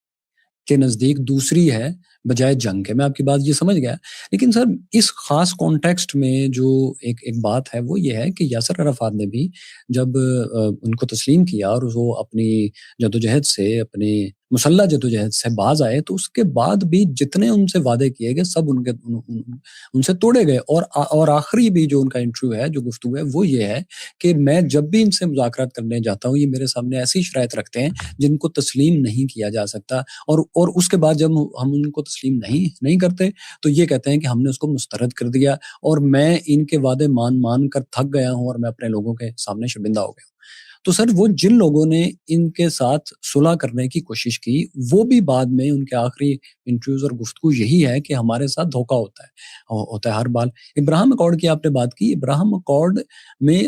[SPEAKER 1] کے نزدیک دوسری ہے بجائے جنگ کے. میں آپ کی بات یہ سمجھ گیا. لیکن سر اس خاص کانٹیکسٹ میں جو ایک بات ہے وہ یہ ہے کہ یاسر عرفات نے بھی جب ان کو تسلیم کیا اور وہ اپنی جدوجہد سے, اپنی مسلح جدوجہد سے باز آئے, تو اس کے بعد بھی جتنے ان سے وعدے کیے گئے سب ان سے توڑے گئے. اور آخری بھی جو ان کا انٹرویو ہے, جو گفتگو ہے, وہ یہ ہے کہ میں جب بھی ان سے مذاکرات کرنے جاتا ہوں یہ میرے سامنے ایسی شرائط رکھتے ہیں جن کو تسلیم نہیں کیا جا سکتا, اور اس کے بعد جب ہم ان کو تسلیم نہیں کرتے تو یہ کہتے ہیں کہ ہم نے اس کو مسترد کر دیا اور میں ان کے وعدے مان کر تھک گیا ہوں اور میں اپنے لوگوں کے سامنے شرمندہ ہو گیا ہوں. تو سر وہ جن لوگوں نے ان کے ساتھ صلح کرنے کی کوشش کی وہ بھی بعد میں ان کے آخری انٹرویوز اور گفتگو یہی ہے کہ ہمارے ساتھ دھوکہ ہوتا ہے ہر بار. ابراہیم اکارڈ کی آپ نے بات کی. ابراہیم اکارڈ میں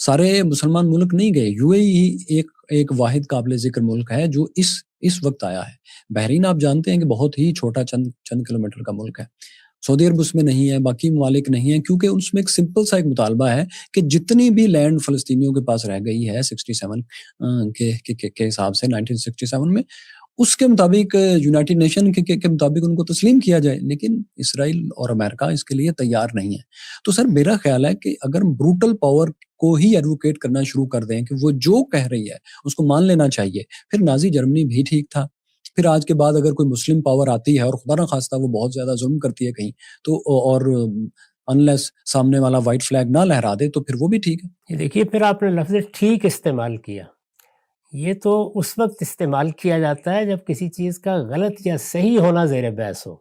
[SPEAKER 1] سارے مسلمان ملک نہیں گئے. یو اے ای ایک واحد قابل ذکر ملک ہے جو اس وقت آیا ہے. بحرین آپ جانتے ہیں کہ بہت ہی چھوٹا چند کلومیٹر کا ملک ہے. سعودی عرب اس میں نہیں ہے, باقی ممالک نہیں ہیں, کیونکہ اس میں ایک سمپل سا ایک مطالبہ ہے کہ جتنی بھی لینڈ فلسطینیوں کے پاس رہ گئی ہے 67 کے حساب سے 1967 میں, اس کے مطابق یونائٹڈ نیشن کے مطابق ان کو تسلیم کیا جائے. لیکن اسرائیل اور امریکہ اس کے لیے تیار نہیں ہے. تو سر میرا خیال ہے کہ اگر بروٹل پاور کو ہی ایڈوکیٹ کرنا شروع کر دیں کہ وہ جو کہہ رہی ہے اس کو مان لینا چاہیے, پھر نازی جرمنی بھی ٹھیک تھا. پھر آج کے بعد اگر کوئی مسلم پاور آتی ہے اور خدا نہ خواستہ وہ بہت زیادہ ظلم کرتی ہے کہیں تو, اور انلیس سامنے والا وائٹ فلیگ نہ لہرا دے, تو پھر وہ بھی ٹھیک ہے.
[SPEAKER 2] یہ دیکھیے پھر آپ نے لفظ ٹھیک استعمال کیا. یہ تو اس وقت استعمال کیا جاتا ہے جب کسی چیز کا غلط یا صحیح ہونا زیر بحث ہو.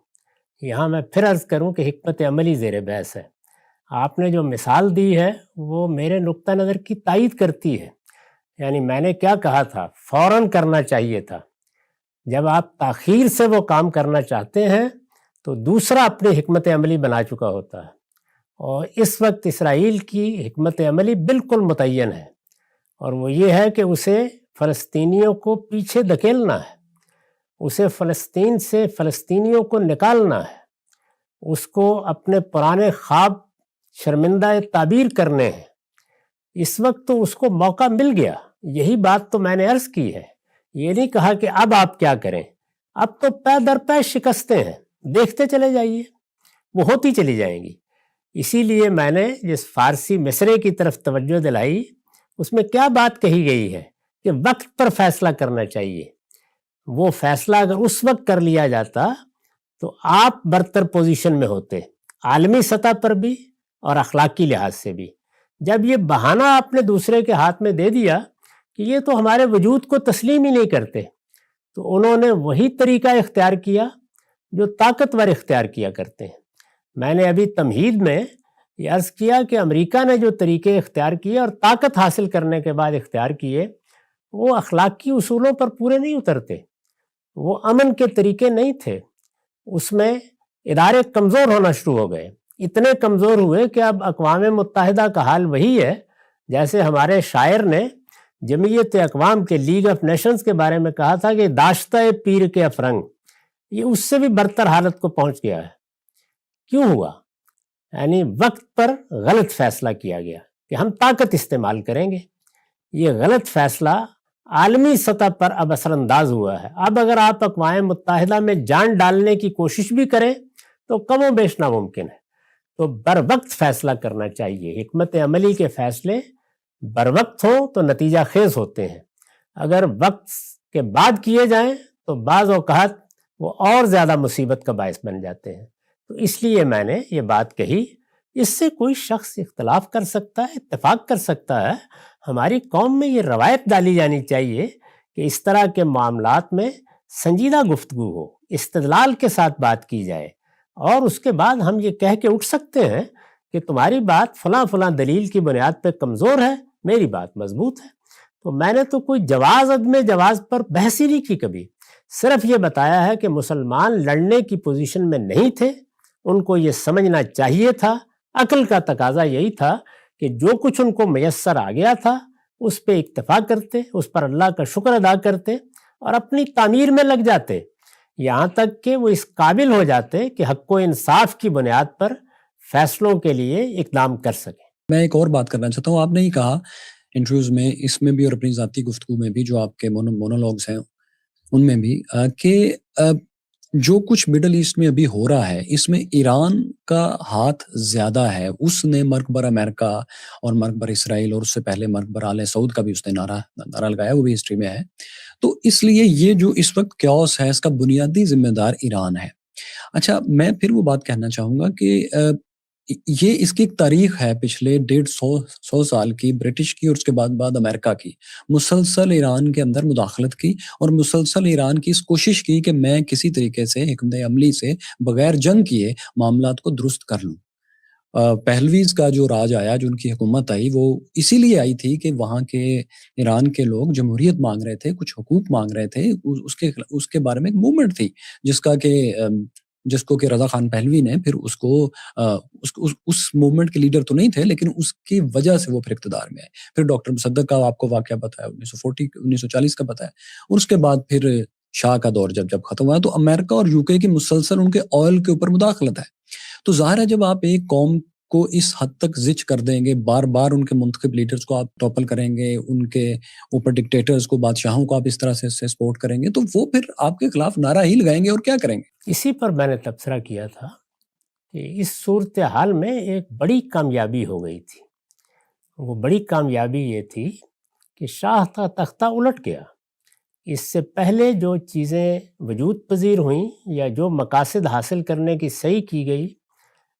[SPEAKER 2] یہاں میں پھر عرض کروں کہ حکمت عملی زیر بحث ہے. آپ نے جو مثال دی ہے وہ میرے نقطہ نظر کی تائید کرتی ہے. یعنی میں نے کیا کہا تھا, فوراً کرنا چاہیے تھا. جب آپ تاخیر سے وہ کام کرنا چاہتے ہیں تو دوسرا اپنی حکمت عملی بنا چکا ہوتا ہے. اور اس وقت اسرائیل کی حکمت عملی بالکل متعین ہے, اور وہ یہ ہے کہ اسے فلسطینیوں کو پیچھے دھکیلنا ہے, اسے فلسطین سے فلسطینیوں کو نکالنا ہے, اس کو اپنے پرانے خواب شرمندہ تعبیر کرنے ہیں. اس وقت تو اس کو موقع مل گیا. یہی بات تو میں نے عرض کی ہے. یہ نہیں کہا کہ اب آپ کیا کریں. اب تو پے در پے شکستیں ہیں, دیکھتے چلے جائیے, وہ ہوتی چلی جائیں گی. اسی لیے میں نے جس فارسی مصرے کی طرف توجہ دلائی اس میں کیا بات کہی گئی ہے کہ وقت پر فیصلہ کرنا چاہیے. وہ فیصلہ اگر اس وقت کر لیا جاتا تو آپ برتر پوزیشن میں ہوتے, عالمی سطح پر بھی اور اخلاقی لحاظ سے بھی. جب یہ بہانہ آپ نے دوسرے کے ہاتھ میں دے دیا کہ یہ تو ہمارے وجود کو تسلیم ہی نہیں کرتے, تو انہوں نے وہی طریقہ اختیار کیا جو طاقتور اختیار کیا کرتے ہیں. میں نے ابھی تمہید میں یہ عرض کیا کہ امریکہ نے جو طریقے اختیار کیے اور طاقت حاصل کرنے کے بعد اختیار کیے, وہ اخلاقی اصولوں پر پورے نہیں اترتے، وہ امن کے طریقے نہیں تھے، اس میں ادارے کمزور ہونا شروع ہو گئے، اتنے کمزور ہوئے کہ اب اقوام متحدہ کا حال وہی ہے جیسے ہمارے شاعر نے جمعیت اقوام کے لیگ آف نیشنز کے بارے میں کہا تھا کہ داشتہ پیر کے افرنگ، یہ اس سے بھی برتر حالت کو پہنچ گیا ہے۔ کیوں ہوا؟ یعنی وقت پر غلط فیصلہ کیا گیا کہ ہم طاقت استعمال کریں گے، یہ غلط فیصلہ عالمی سطح پر اب اثر انداز ہوا ہے۔ اب اگر آپ اقوام متحدہ میں جان ڈالنے کی کوشش بھی کریں تو کم و بیش ناممکن ہے، تو بر وقت فیصلہ کرنا چاہیے۔ حکمت عملی کے فیصلے بر وقت ہوں تو نتیجہ خیز ہوتے ہیں، اگر وقت کے بعد کیے جائیں تو بعض اوقات وہ اور زیادہ مصیبت کا باعث بن جاتے ہیں۔ تو اس لیے میں نے یہ بات کہی، اس سے کوئی شخص اختلاف کر سکتا ہے، اتفاق کر سکتا ہے، ہماری قوم میں یہ روایت ڈالی جانی چاہیے کہ اس طرح کے معاملات میں سنجیدہ گفتگو ہو، استدلال کے ساتھ بات کی جائے، اور اس کے بعد ہم یہ کہہ کے اٹھ سکتے ہیں کہ تمہاری بات فلاں فلاں دلیل کی بنیاد پہ کمزور ہے، میری بات مضبوط ہے۔ تو میں نے تو کوئی جواز عدم جواز پر بحث ہی نہیں کی کبھی، صرف یہ بتایا ہے کہ مسلمان لڑنے کی پوزیشن میں نہیں تھے، ان کو یہ سمجھنا چاہیے تھا، عقل کا تقاضا یہی تھا کہ جو کچھ ان کو میسر آ گیا تھا اس پہ اکتفا کرتے، اس پر اللہ کا شکر ادا کرتے اور اپنی تعمیر میں لگ جاتے، یہاں تک کہ وہ اس قابل ہو جاتے کہ حق و انصاف کی بنیاد پر فیصلوں کے لیے اقدام کر سکیں۔
[SPEAKER 1] میں ایک اور بات کرنا چاہتا ہوں، آپ نے ہی کہا انٹرویوز میں، اس میں بھی اور اپنی ذاتی گفتگو میں بھی، جو آپ کے مونولوگز ہیں ان میں بھی، کہ جو کچھ مڈل ایسٹ میں ابھی ہو رہا ہے اس میں ایران کا ہاتھ زیادہ ہے۔ اس نے مرگ بر امریکہ اور مرگ بر اسرائیل، اور اس سے پہلے مرگ بر آل سعود کا بھی اس نے نعرہ لگایا، وہ بھی ہسٹری میں ہے۔ تو اس لیے یہ جو اس وقت کیوس ہے اس کا بنیادی ذمہ دار ایران ہے۔ اچھا، میں پھر وہ بات کہنا چاہوں گا کہ یہ اس کی ایک تاریخ ہے پچھلے 150 سال کی، برٹش کی اور اس کے بعد امریکہ کی، مسلسل ایران کے اندر مداخلت کی اور مسلسل ایران کی اس کوشش کی کہ میں کسی طریقے سے حکمت عملی سے بغیر جنگ کیے معاملات کو درست کر لوں۔ پہلویز کا جو راج آیا، جو ان کی حکومت آئی، وہ اسی لیے آئی تھی کہ وہاں کے ایران کے لوگ جمہوریت مانگ رہے تھے، کچھ حقوق مانگ رہے تھے، اس کے بارے میں ایک موومنٹ تھی جس کو کہ رضا خان پہلوی نے پھر اس موومنٹ کے لیڈر تو نہیں تھے، لیکن اس کی وجہ سے وہ پھر اقتدار میں آئے۔ پھر ڈاکٹر مصدق کا آپ کو واقعہ پتہ ہے، 1940 کا پتہ ہے، اور اس کے بعد پھر شاہ کا دور جب ختم ہوا، تو امریکہ اور یو کے کی مسلسل ان کے آئل کے اوپر مداخلت ہے۔ تو ظاہر ہے جب آپ ایک قوم کو اس حد تک زچ کر دیں گے، بار بار ان کے منتخب لیڈرز کو آپ ٹاپل کریں گے، ان کے اوپر ڈکٹیٹرز کو، بادشاہوں کو آپ اس طرح سے سپورٹ کریں گے، تو وہ پھر آپ کے خلاف نعرہ ہی لگائیں گے اور کیا کریں گے۔
[SPEAKER 2] اسی پر میں نے تبصرہ کیا تھا کہ اس صورتحال میں ایک بڑی کامیابی ہو گئی تھی، وہ بڑی کامیابی یہ تھی کہ شاہ کا تختہ الٹ گیا۔ اس سے پہلے جو چیزیں وجود پذیر ہوئیں یا جو مقاصد حاصل کرنے کی صحیح کی گئی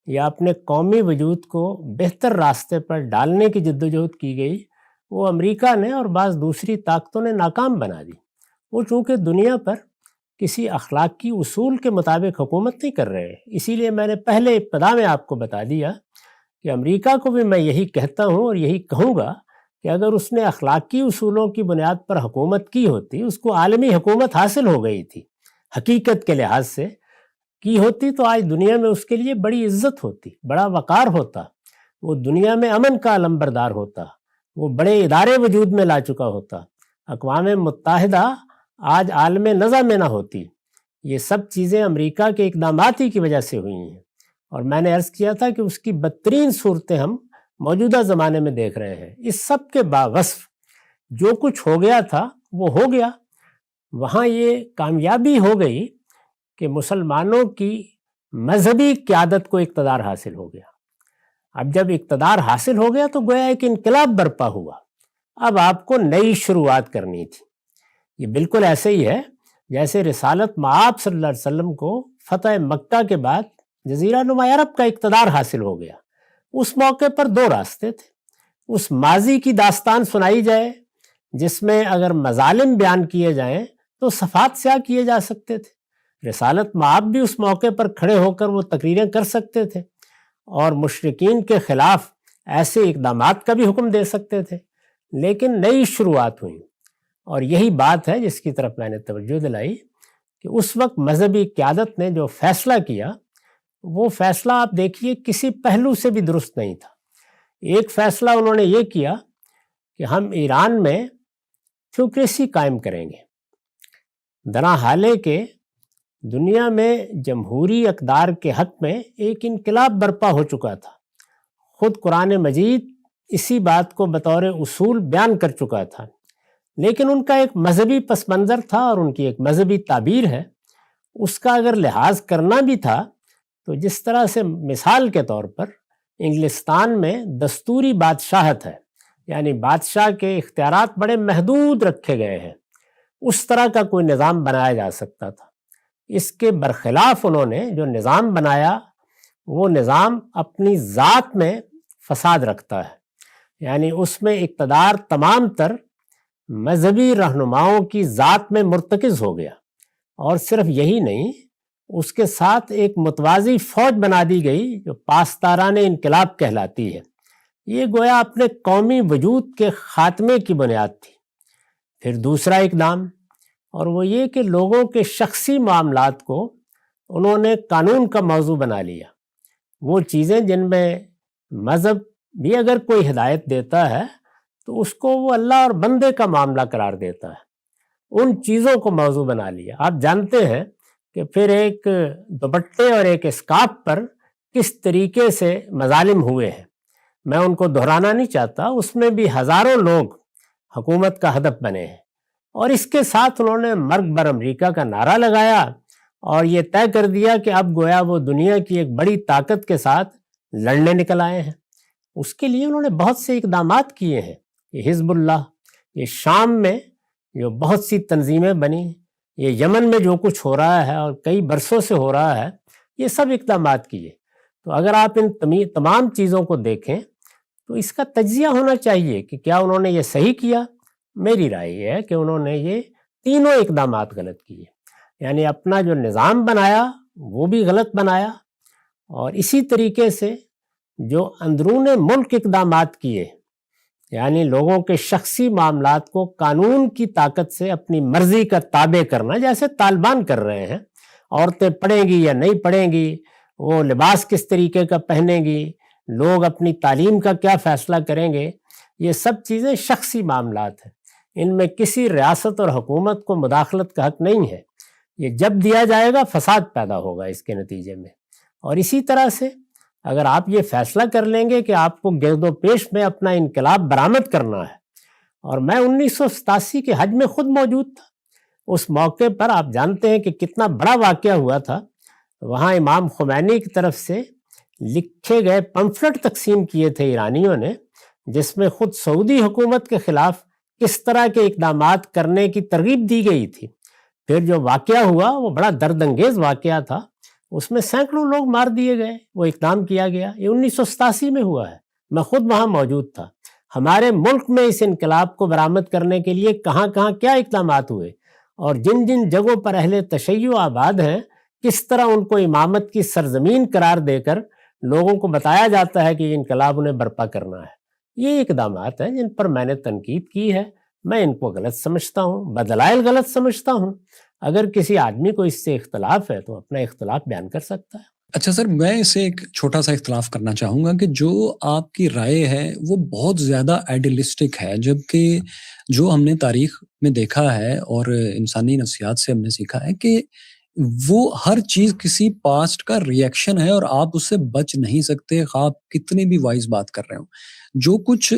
[SPEAKER 2] یا اپنے قومی وجود کو بہتر راستے پر ڈالنے کی جدوجہد کی گئی، وہ امریکہ نے اور بعض دوسری طاقتوں نے ناکام بنا دی۔ وہ چونکہ دنیا پر کسی اخلاقی اصول کے مطابق حکومت نہیں کر رہے، اسی لیے میں نے پہلے ابتدا میں آپ کو بتا دیا کہ امریکہ کو بھی میں یہی کہتا ہوں اور یہی کہوں گا کہ اگر اس نے اخلاقی اصولوں کی بنیاد پر حکومت کی ہوتی، اس کو عالمی حکومت حاصل ہو گئی تھی، حقیقت کے لحاظ سے کی ہوتی، تو آج دنیا میں اس کے لیے بڑی عزت ہوتی، بڑا وقار ہوتا، وہ دنیا میں امن کا علمبردار ہوتا، وہ بڑے ادارے وجود میں لا چکا ہوتا، اقوام متحدہ آج عالم نزا میں نہ ہوتی۔ یہ سب چیزیں امریکہ کے اقدامات ہی کی وجہ سے ہوئی ہیں، اور میں نے عرض کیا تھا کہ اس کی بدترین صورتیں ہم موجودہ زمانے میں دیکھ رہے ہیں۔ اس سب کے باوصف جو کچھ ہو گیا تھا وہ ہو گیا۔ وہاں یہ کامیابی ہو گئی کہ مسلمانوں کی مذہبی قیادت کو اقتدار حاصل ہو گیا۔ اب جب اقتدار حاصل ہو گیا تو گویا ایک انقلاب برپا ہوا، اب آپ کو نئی شروعات کرنی تھی۔ یہ بالکل ایسے ہی ہے جیسے رسالت مآب صلی اللہ علیہ وسلم کو فتح مکہ کے بعد جزیرہ نما عرب کا اقتدار حاصل ہو گیا۔ اس موقع پر دو راستے تھے، اس ماضی کی داستان سنائی جائے جس میں اگر مظالم بیان کیے جائیں تو صفات سیاہ کیے جا سکتے تھے، رسالت مآب بھی اس موقع پر کھڑے ہو کر وہ تقریریں کر سکتے تھے اور مشرکین کے خلاف ایسے اقدامات کا بھی حکم دے سکتے تھے، لیکن نئی شروعات ہوئیں۔ اور یہی بات ہے جس کی طرف میں نے توجہ دلائی کہ اس وقت مذہبی قیادت نے جو فیصلہ کیا وہ فیصلہ آپ دیکھیے کسی پہلو سے بھی درست نہیں تھا۔ ایک فیصلہ انہوں نے یہ کیا کہ ہم ایران میں تھیوکریسی قائم کریں گے، درا حالے کہ دنیا میں جمہوری اقدار کے حق میں ایک انقلاب برپا ہو چکا تھا۔ خود قرآن مجید اسی بات کو بطور اصول بیان کر چکا تھا، لیکن ان کا ایک مذہبی پس منظر تھا اور ان کی ایک مذہبی تعبیر ہے، اس کا اگر لحاظ کرنا بھی تھا تو جس طرح سے مثال کے طور پر انگلستان میں دستوری بادشاہت ہے، یعنی بادشاہ کے اختیارات بڑے محدود رکھے گئے ہیں، اس طرح کا کوئی نظام بنایا جا سکتا تھا۔ اس کے برخلاف انہوں نے جو نظام بنایا وہ نظام اپنی ذات میں فساد رکھتا ہے، یعنی اس میں اقتدار تمام تر مذہبی رہنماؤں کی ذات میں مرتکز ہو گیا، اور صرف یہی نہیں، اس کے ساتھ ایک متوازی فوج بنا دی گئی جو پاسداران انقلاب کہلاتی ہے۔ یہ گویا اپنے قومی وجود کے خاتمے کی بنیاد تھی۔ پھر دوسرا اقدام، اور وہ یہ کہ لوگوں کے شخصی معاملات کو انہوں نے قانون کا موضوع بنا لیا۔ وہ چیزیں جن میں مذہب بھی اگر کوئی ہدایت دیتا ہے تو اس کو وہ اللہ اور بندے کا معاملہ قرار دیتا ہے، ان چیزوں کو موضوع بنا لیا۔ آپ جانتے ہیں کہ پھر ایک دوپٹے اور ایک اسکارف پر کس طریقے سے مظالم ہوئے ہیں، میں ان کو دہرانا نہیں چاہتا، اس میں بھی ہزاروں لوگ حکومت کا ہدف بنے ہیں، اور اس کے ساتھ انہوں نے مرگ بر امریکہ کا نعرہ لگایا اور یہ طے کر دیا کہ اب گویا وہ دنیا کی ایک بڑی طاقت کے ساتھ لڑنے نکل آئے ہیں۔ اس کے لیے انہوں نے بہت سے اقدامات کیے ہیں، یہ حزب اللہ، یہ شام میں جو بہت سی تنظیمیں بنی، یہ یمن میں جو کچھ ہو رہا ہے اور کئی برسوں سے ہو رہا ہے، یہ سب اقدامات کیے۔ تو اگر آپ ان تمام چیزوں کو دیکھیں تو اس کا تجزیہ ہونا چاہیے کہ کیا انہوں نے یہ صحیح کیا۔ میری رائے یہ ہے کہ انہوں نے یہ تینوں اقدامات غلط کیے، یعنی اپنا جو نظام بنایا وہ بھی غلط بنایا، اور اسی طریقے سے جو اندرون ملک اقدامات کیے، یعنی لوگوں کے شخصی معاملات کو قانون کی طاقت سے اپنی مرضی کا تابع کرنا، جیسے طالبان کر رہے ہیں، عورتیں پڑھیں گی یا نہیں پڑھیں گی، وہ لباس کس طریقے کا پہنیں گی، لوگ اپنی تعلیم کا کیا فیصلہ کریں گے، یہ سب چیزیں شخصی معاملات ہیں، ان میں کسی ریاست اور حکومت کو مداخلت کا حق نہیں ہے۔ یہ جب دیا جائے گا فساد پیدا ہوگا اس کے نتیجے میں۔ اور اسی طرح سے اگر آپ یہ فیصلہ کر لیں گے کہ آپ کو گرد و پیش میں اپنا انقلاب برآمد کرنا ہے، اور میں 1987 کے حج میں خود موجود تھا، اس موقع پر آپ جانتے ہیں کہ کتنا بڑا واقعہ ہوا تھا، وہاں امام خمینی کی طرف سے لکھے گئے پمفلٹ تقسیم کیے تھے ایرانیوں نے، جس میں خود سعودی حکومت کے خلاف کس طرح کے اقدامات کرنے کی ترغیب دی گئی تھی۔ پھر جو واقعہ ہوا وہ بڑا درد انگیز واقعہ تھا، اس میں سینکڑوں لوگ مار دیے گئے، وہ اقدام کیا گیا، یہ 1987 میں ہوا ہے، میں خود وہاں موجود تھا۔ ہمارے ملک میں اس انقلاب کو برآمد کرنے کے لیے کہاں کہاں کیا اقدامات ہوئے، اور جن جن جگہوں پر اہل تشیع آباد ہیں کس طرح ان کو امامت کی سرزمین قرار دے کر لوگوں کو بتایا جاتا ہے کہ یہ انقلاب انہیں برپا کرنا ہے۔ یہ اقدامات ہیں جن پر میں نے تنقید کی ہے، میں ان کو غلط سمجھتا ہوں، بدلائل غلط سمجھتا ہوں۔ اگر کسی آدمی کو اس سے اختلاف ہے تو اپنا اختلاف بیان کر سکتا ہے۔
[SPEAKER 1] اچھا سر، میں اسے ایک چھوٹا سا اختلاف کرنا چاہوں گا کہ جو آپ کی رائے ہے وہ بہت زیادہ آئیڈیلسٹک ہے، جبکہ جو ہم نے تاریخ میں دیکھا ہے اور انسانی نفسیات سے ہم نے سیکھا ہے کہ وہ ہر چیز کسی پاسٹ کا ریئیکشن ہے اور آپ اس سے بچ نہیں سکتے، خواہ آپ کتنی بھی وائز بات کر رہے ہوں۔ جو کچھ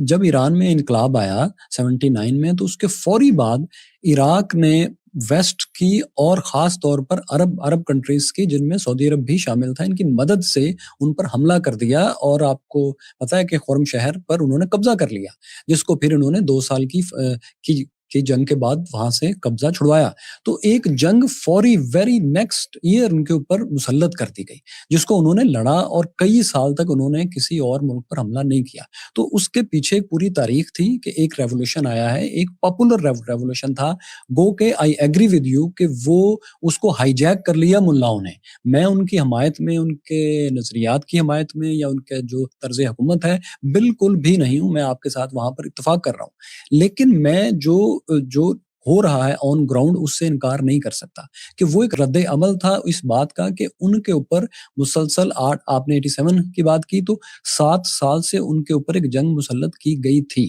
[SPEAKER 1] جب ایران میں انقلاب آیا 79 میں، تو اس کے فوری بعد عراق نے ویسٹ کی اور خاص طور پر عرب کنٹریز کی، جن میں سعودی عرب بھی شامل تھا، ان کی مدد سے ان پر حملہ کر دیا، اور آپ کو پتا ہے کہ خرم شہر پر انہوں نے قبضہ کر لیا، جس کو پھر انہوں نے 2 سال کی جنگ کے بعد وہاں سے قبضہ چھڑوایا۔ تو ایک جنگ فوری ویری نیکسٹ ایئر ان کے اوپر مسلط کر دی گئی، جس کو انہوں نے لڑا، اور کئی سال تک انہوں نے کسی اور ملک پر حملہ نہیں کیا۔ تو اس کے پیچھے ایک پوری تاریخ تھی کہ ایک ریولوشن آیا ہے، ایک پاپولر ریولوشن تھا، گو کہ آئی ایگری ود یو کہ وہ اس کو ہائی جیک کر لیا ملاؤں نے۔ میں ان کی حمایت میں، ان کے نظریات کی حمایت میں یا ان کے جو طرز حکومت ہے بالکل بھی نہیں ہوں، میں آپ کے ساتھ وہاں پر اتفاق کر رہا ہوں۔ لیکن میں جو جو ہو رہا ہے آن گراؤنڈ اس سے انکار نہیں کر سکتا کہ وہ ایک رد عمل تھا اس بات کا کہ ان کے اوپر مسلسل آپ نے 87 کی بات کی تو 7 سال سے ان کے اوپر ایک جنگ مسلط کی گئی تھی.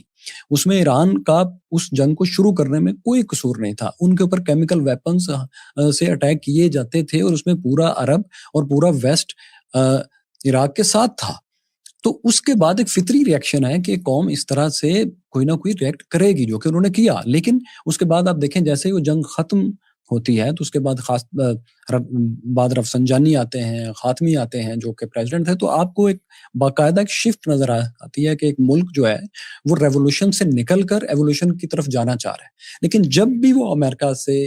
[SPEAKER 1] اس میں ایران کا اس جنگ کو شروع کرنے میں کوئی قصور نہیں تھا. ان کے اوپر کیمیکل ویپنز سے اٹیک کیے جاتے تھے اور اس میں پورا عرب اور پورا ویسٹ عراق کے ساتھ تھا. تو اس کے بعد ایک فطری ریئیکشن ہے کہ قوم اس طرح سے کوئی نہ کوئی ریئیکٹ کرے گی، جو کہ انہوں نے کیا. لیکن اس کے بعد آپ دیکھیں جیسے وہ جنگ ختم ہوتی ہے تو اس کے بعد رفسنجانی آتے ہیں، خاتمی آتے ہیں جو کہ پریزیڈنٹ تھے، تو آپ کو ایک باقاعدہ ایک شفٹ نظر آتی ہے کہ ایک ملک جو ہے وہ ریولوشن سے نکل کر ایوولوشن کی طرف جانا چاہ رہا ہے. لیکن جب بھی وہ امریکہ سے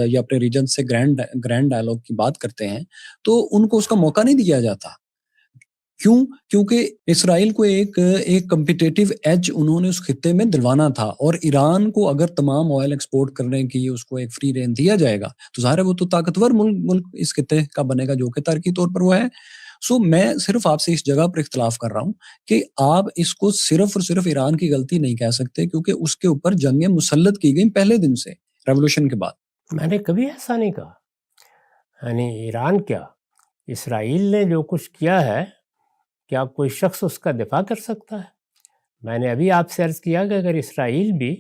[SPEAKER 1] یا اپنے ریجن سے گرینڈ ڈائلاگ کی بات کرتے ہیں تو ان کو اس کا موقع نہیں دیا جاتا. کیونکہ اسرائیل کو ایک کمپیٹیٹیو ایج انہوں نے اس خطے میں دلوانا تھا، اور ایران کو اگر تمام آئل ایکسپورٹ کرنے کی اس کو ایک فری رین دیا جائے گا تو ظاہر ہے وہ تو طاقتور ملک اس خطے کا بنے گا جو کہ تاریخی طور پر وہ ہے. میں صرف آپ سے اس جگہ پر اختلاف کر رہا ہوں کہ آپ اس کو صرف اور صرف ایران کی غلطی نہیں کہہ سکتے، کیونکہ اس کے اوپر جنگیں مسلط کی گئیں پہلے دن سے ریولوشن کے بعد.
[SPEAKER 2] میں نے کبھی ایسا نہیں کہا. یعنی ایران کیا، اسرائیل نے جو کچھ کیا ہے کیا کوئی شخص اس کا دفاع کر سکتا ہے؟ میں نے ابھی آپ سے عرض کیا کہ اگر اسرائیل بھی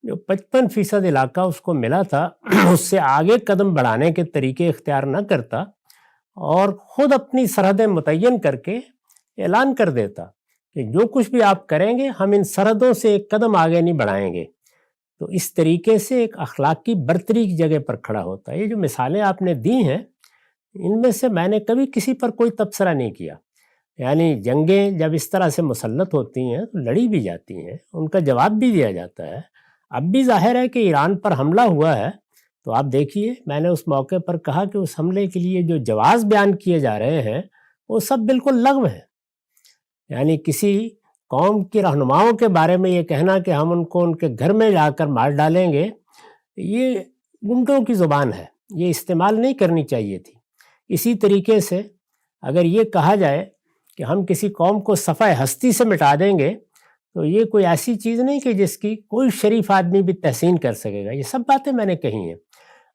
[SPEAKER 2] جو 55% علاقہ اس کو ملا تھا اس سے آگے قدم بڑھانے کے طریقے اختیار نہ کرتا اور خود اپنی سرحدیں متعین کر کے اعلان کر دیتا کہ جو کچھ بھی آپ کریں گے ہم ان سرحدوں سے ایک قدم آگے نہیں بڑھائیں گے، تو اس طریقے سے ایک اخلاقی برتری کی جگہ پر کھڑا ہوتا ہے. یہ جو مثالیں آپ نے دی ہیں ان میں سے میں نے کبھی کسی پر کوئی تبصرہ نہیں کیا. یعنی جنگیں جب اس طرح سے مسلط ہوتی ہیں تو لڑی بھی جاتی ہیں، ان کا جواب بھی دیا جاتا ہے. اب بھی ظاہر ہے کہ ایران پر حملہ ہوا ہے تو آپ دیکھیے میں نے اس موقع پر کہا کہ اس حملے کے لیے جو جواز بیان کیے جا رہے ہیں وہ سب بالکل لغو ہیں. یعنی کسی قوم کی رہنماؤں کے بارے میں یہ کہنا کہ ہم ان کو ان کے گھر میں جا کر مار ڈالیں گے، یہ گنڈوں کی زبان ہے، یہ استعمال نہیں کرنی چاہیے تھی. اسی طریقے سے اگر یہ کہا جائے کہ ہم کسی قوم کو صفحہ ہستی سے مٹا دیں گے تو یہ کوئی ایسی چیز نہیں کہ جس کی کوئی شریف آدمی بھی تحسین کر سکے گا. یہ سب باتیں میں نے کہی ہیں.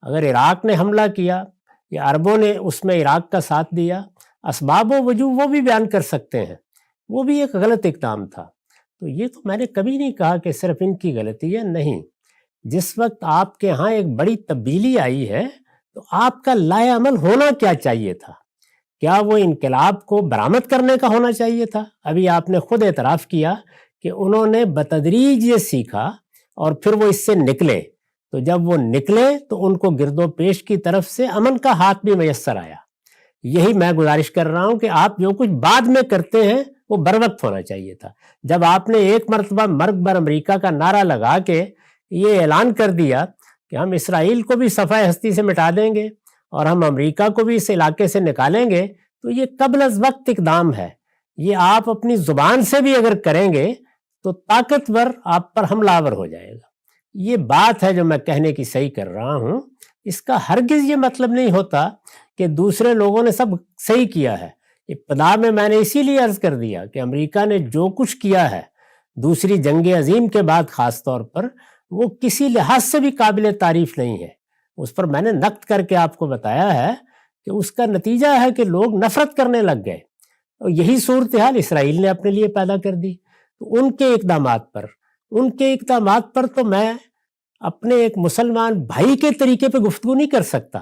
[SPEAKER 2] اگر عراق نے حملہ کیا یا عربوں نے اس میں عراق کا ساتھ دیا، اسباب و وجوہ وہ بھی بیان کر سکتے ہیں، وہ بھی ایک غلط اقدام تھا. تو یہ تو میں نے کبھی نہیں کہا کہ صرف ان کی غلطی ہے، نہیں. جس وقت آپ کے ہاں ایک بڑی تبدیلی آئی ہے تو آپ کا لائے عمل ہونا کیا چاہیے تھا؟ کیا وہ انقلاب کو برآمد کرنے کا ہونا چاہیے تھا؟ ابھی آپ نے خود اعتراف کیا کہ انہوں نے بتدریج یہ سیکھا اور پھر وہ اس سے نکلے. تو جب وہ نکلے تو ان کو گرد و پیش کی طرف سے امن کا ہاتھ بھی میسر آیا. یہی میں گزارش کر رہا ہوں کہ آپ جو کچھ بعد میں کرتے ہیں وہ بر وقت ہونا چاہیے تھا. جب آپ نے ایک مرتبہ مرگ بر امریکہ کا نعرہ لگا کے یہ اعلان کر دیا کہ ہم اسرائیل کو بھی صفحہ ہستی سے مٹا دیں گے اور ہم امریکہ کو بھی اس علاقے سے نکالیں گے، تو یہ قبل از وقت اقدام ہے. یہ آپ اپنی زبان سے بھی اگر کریں گے تو طاقتور آپ پر حملہ آور ہو جائے گا. یہ بات ہے جو میں کہنے کی صحیح کر رہا ہوں. اس کا ہرگز یہ مطلب نہیں ہوتا کہ دوسرے لوگوں نے سب صحیح کیا ہے. ابتدا میں نے اسی لیے عرض کر دیا کہ امریکہ نے جو کچھ کیا ہے دوسری جنگ عظیم کے بعد خاص طور پر، وہ کسی لحاظ سے بھی قابل تعریف نہیں ہے. اس پر میں نے نقد کر کے آپ کو بتایا ہے کہ اس کا نتیجہ ہے کہ لوگ نفرت کرنے لگ گئے، اور یہی صورتحال اسرائیل نے اپنے لیے پیدا کر دی. تو ان کے اقدامات پر تو میں اپنے ایک مسلمان بھائی کے طریقے پہ گفتگو نہیں کر سکتا،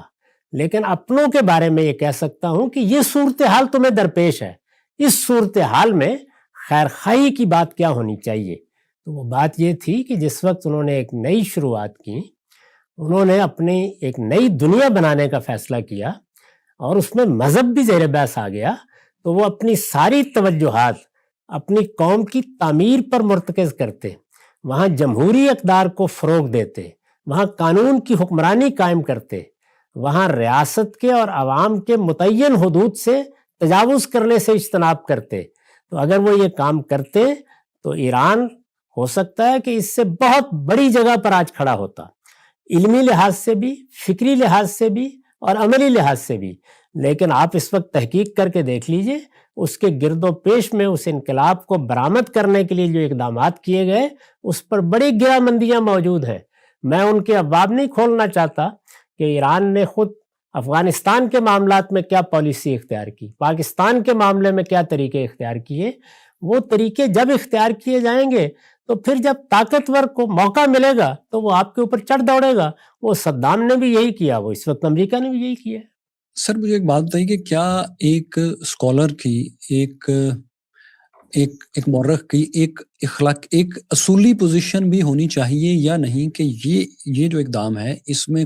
[SPEAKER 2] لیکن اپنوں کے بارے میں یہ کہہ سکتا ہوں کہ یہ صورتحال تمہیں درپیش ہے. اس صورتحال میں خیر خواہی کی بات کیا ہونی چاہیے؟ تو وہ بات یہ تھی کہ جس وقت انہوں نے ایک نئی شروعات کی، انہوں نے اپنی ایک نئی دنیا بنانے کا فیصلہ کیا اور اس میں مذہب بھی زیر بحث آ گیا، تو وہ اپنی ساری توجہات اپنی قوم کی تعمیر پر مرتکز کرتے، وہاں جمہوری اقدار کو فروغ دیتے، وہاں قانون کی حکمرانی قائم کرتے، وہاں ریاست کے اور عوام کے متعین حدود سے تجاوز کرنے سے اجتناب کرتے. تو اگر وہ یہ کام کرتے تو ایران ہو سکتا ہے کہ اس سے بہت بڑی جگہ پر آج کھڑا ہوتا، علمی لحاظ سے بھی، فکری لحاظ سے بھی اور عملی لحاظ سے بھی. لیکن آپ اس وقت تحقیق کر کے دیکھ لیجئے اس کے گرد و پیش میں اس انقلاب کو برآمد کرنے کے لیے جو اقدامات کیے گئے اس پر بڑی گرامندیاں موجود ہیں. میں ان کے ابواب نہیں کھولنا چاہتا کہ ایران نے خود افغانستان کے معاملات میں کیا پالیسی اختیار کی، پاکستان کے معاملے میں کیا طریقے اختیار کیے۔ وہ طریقے جب اختیار کیے جائیں گے تو پھر جب طاقتور کو موقع ملے گا تو وہ آپ کے اوپر چڑھ دوڑے گا۔ وہ صدام نے بھی یہی کیا، وہ اس وقت امریکہ نے بھی یہی کیا۔
[SPEAKER 1] سر مجھے ایک بات بتائیے کہ کیا ایک اسکالر کی ایک مورخ کی ایک اصولی پوزیشن بھی ہونی چاہیے یا نہیں کہ یہ جو اقدام ہے اس میں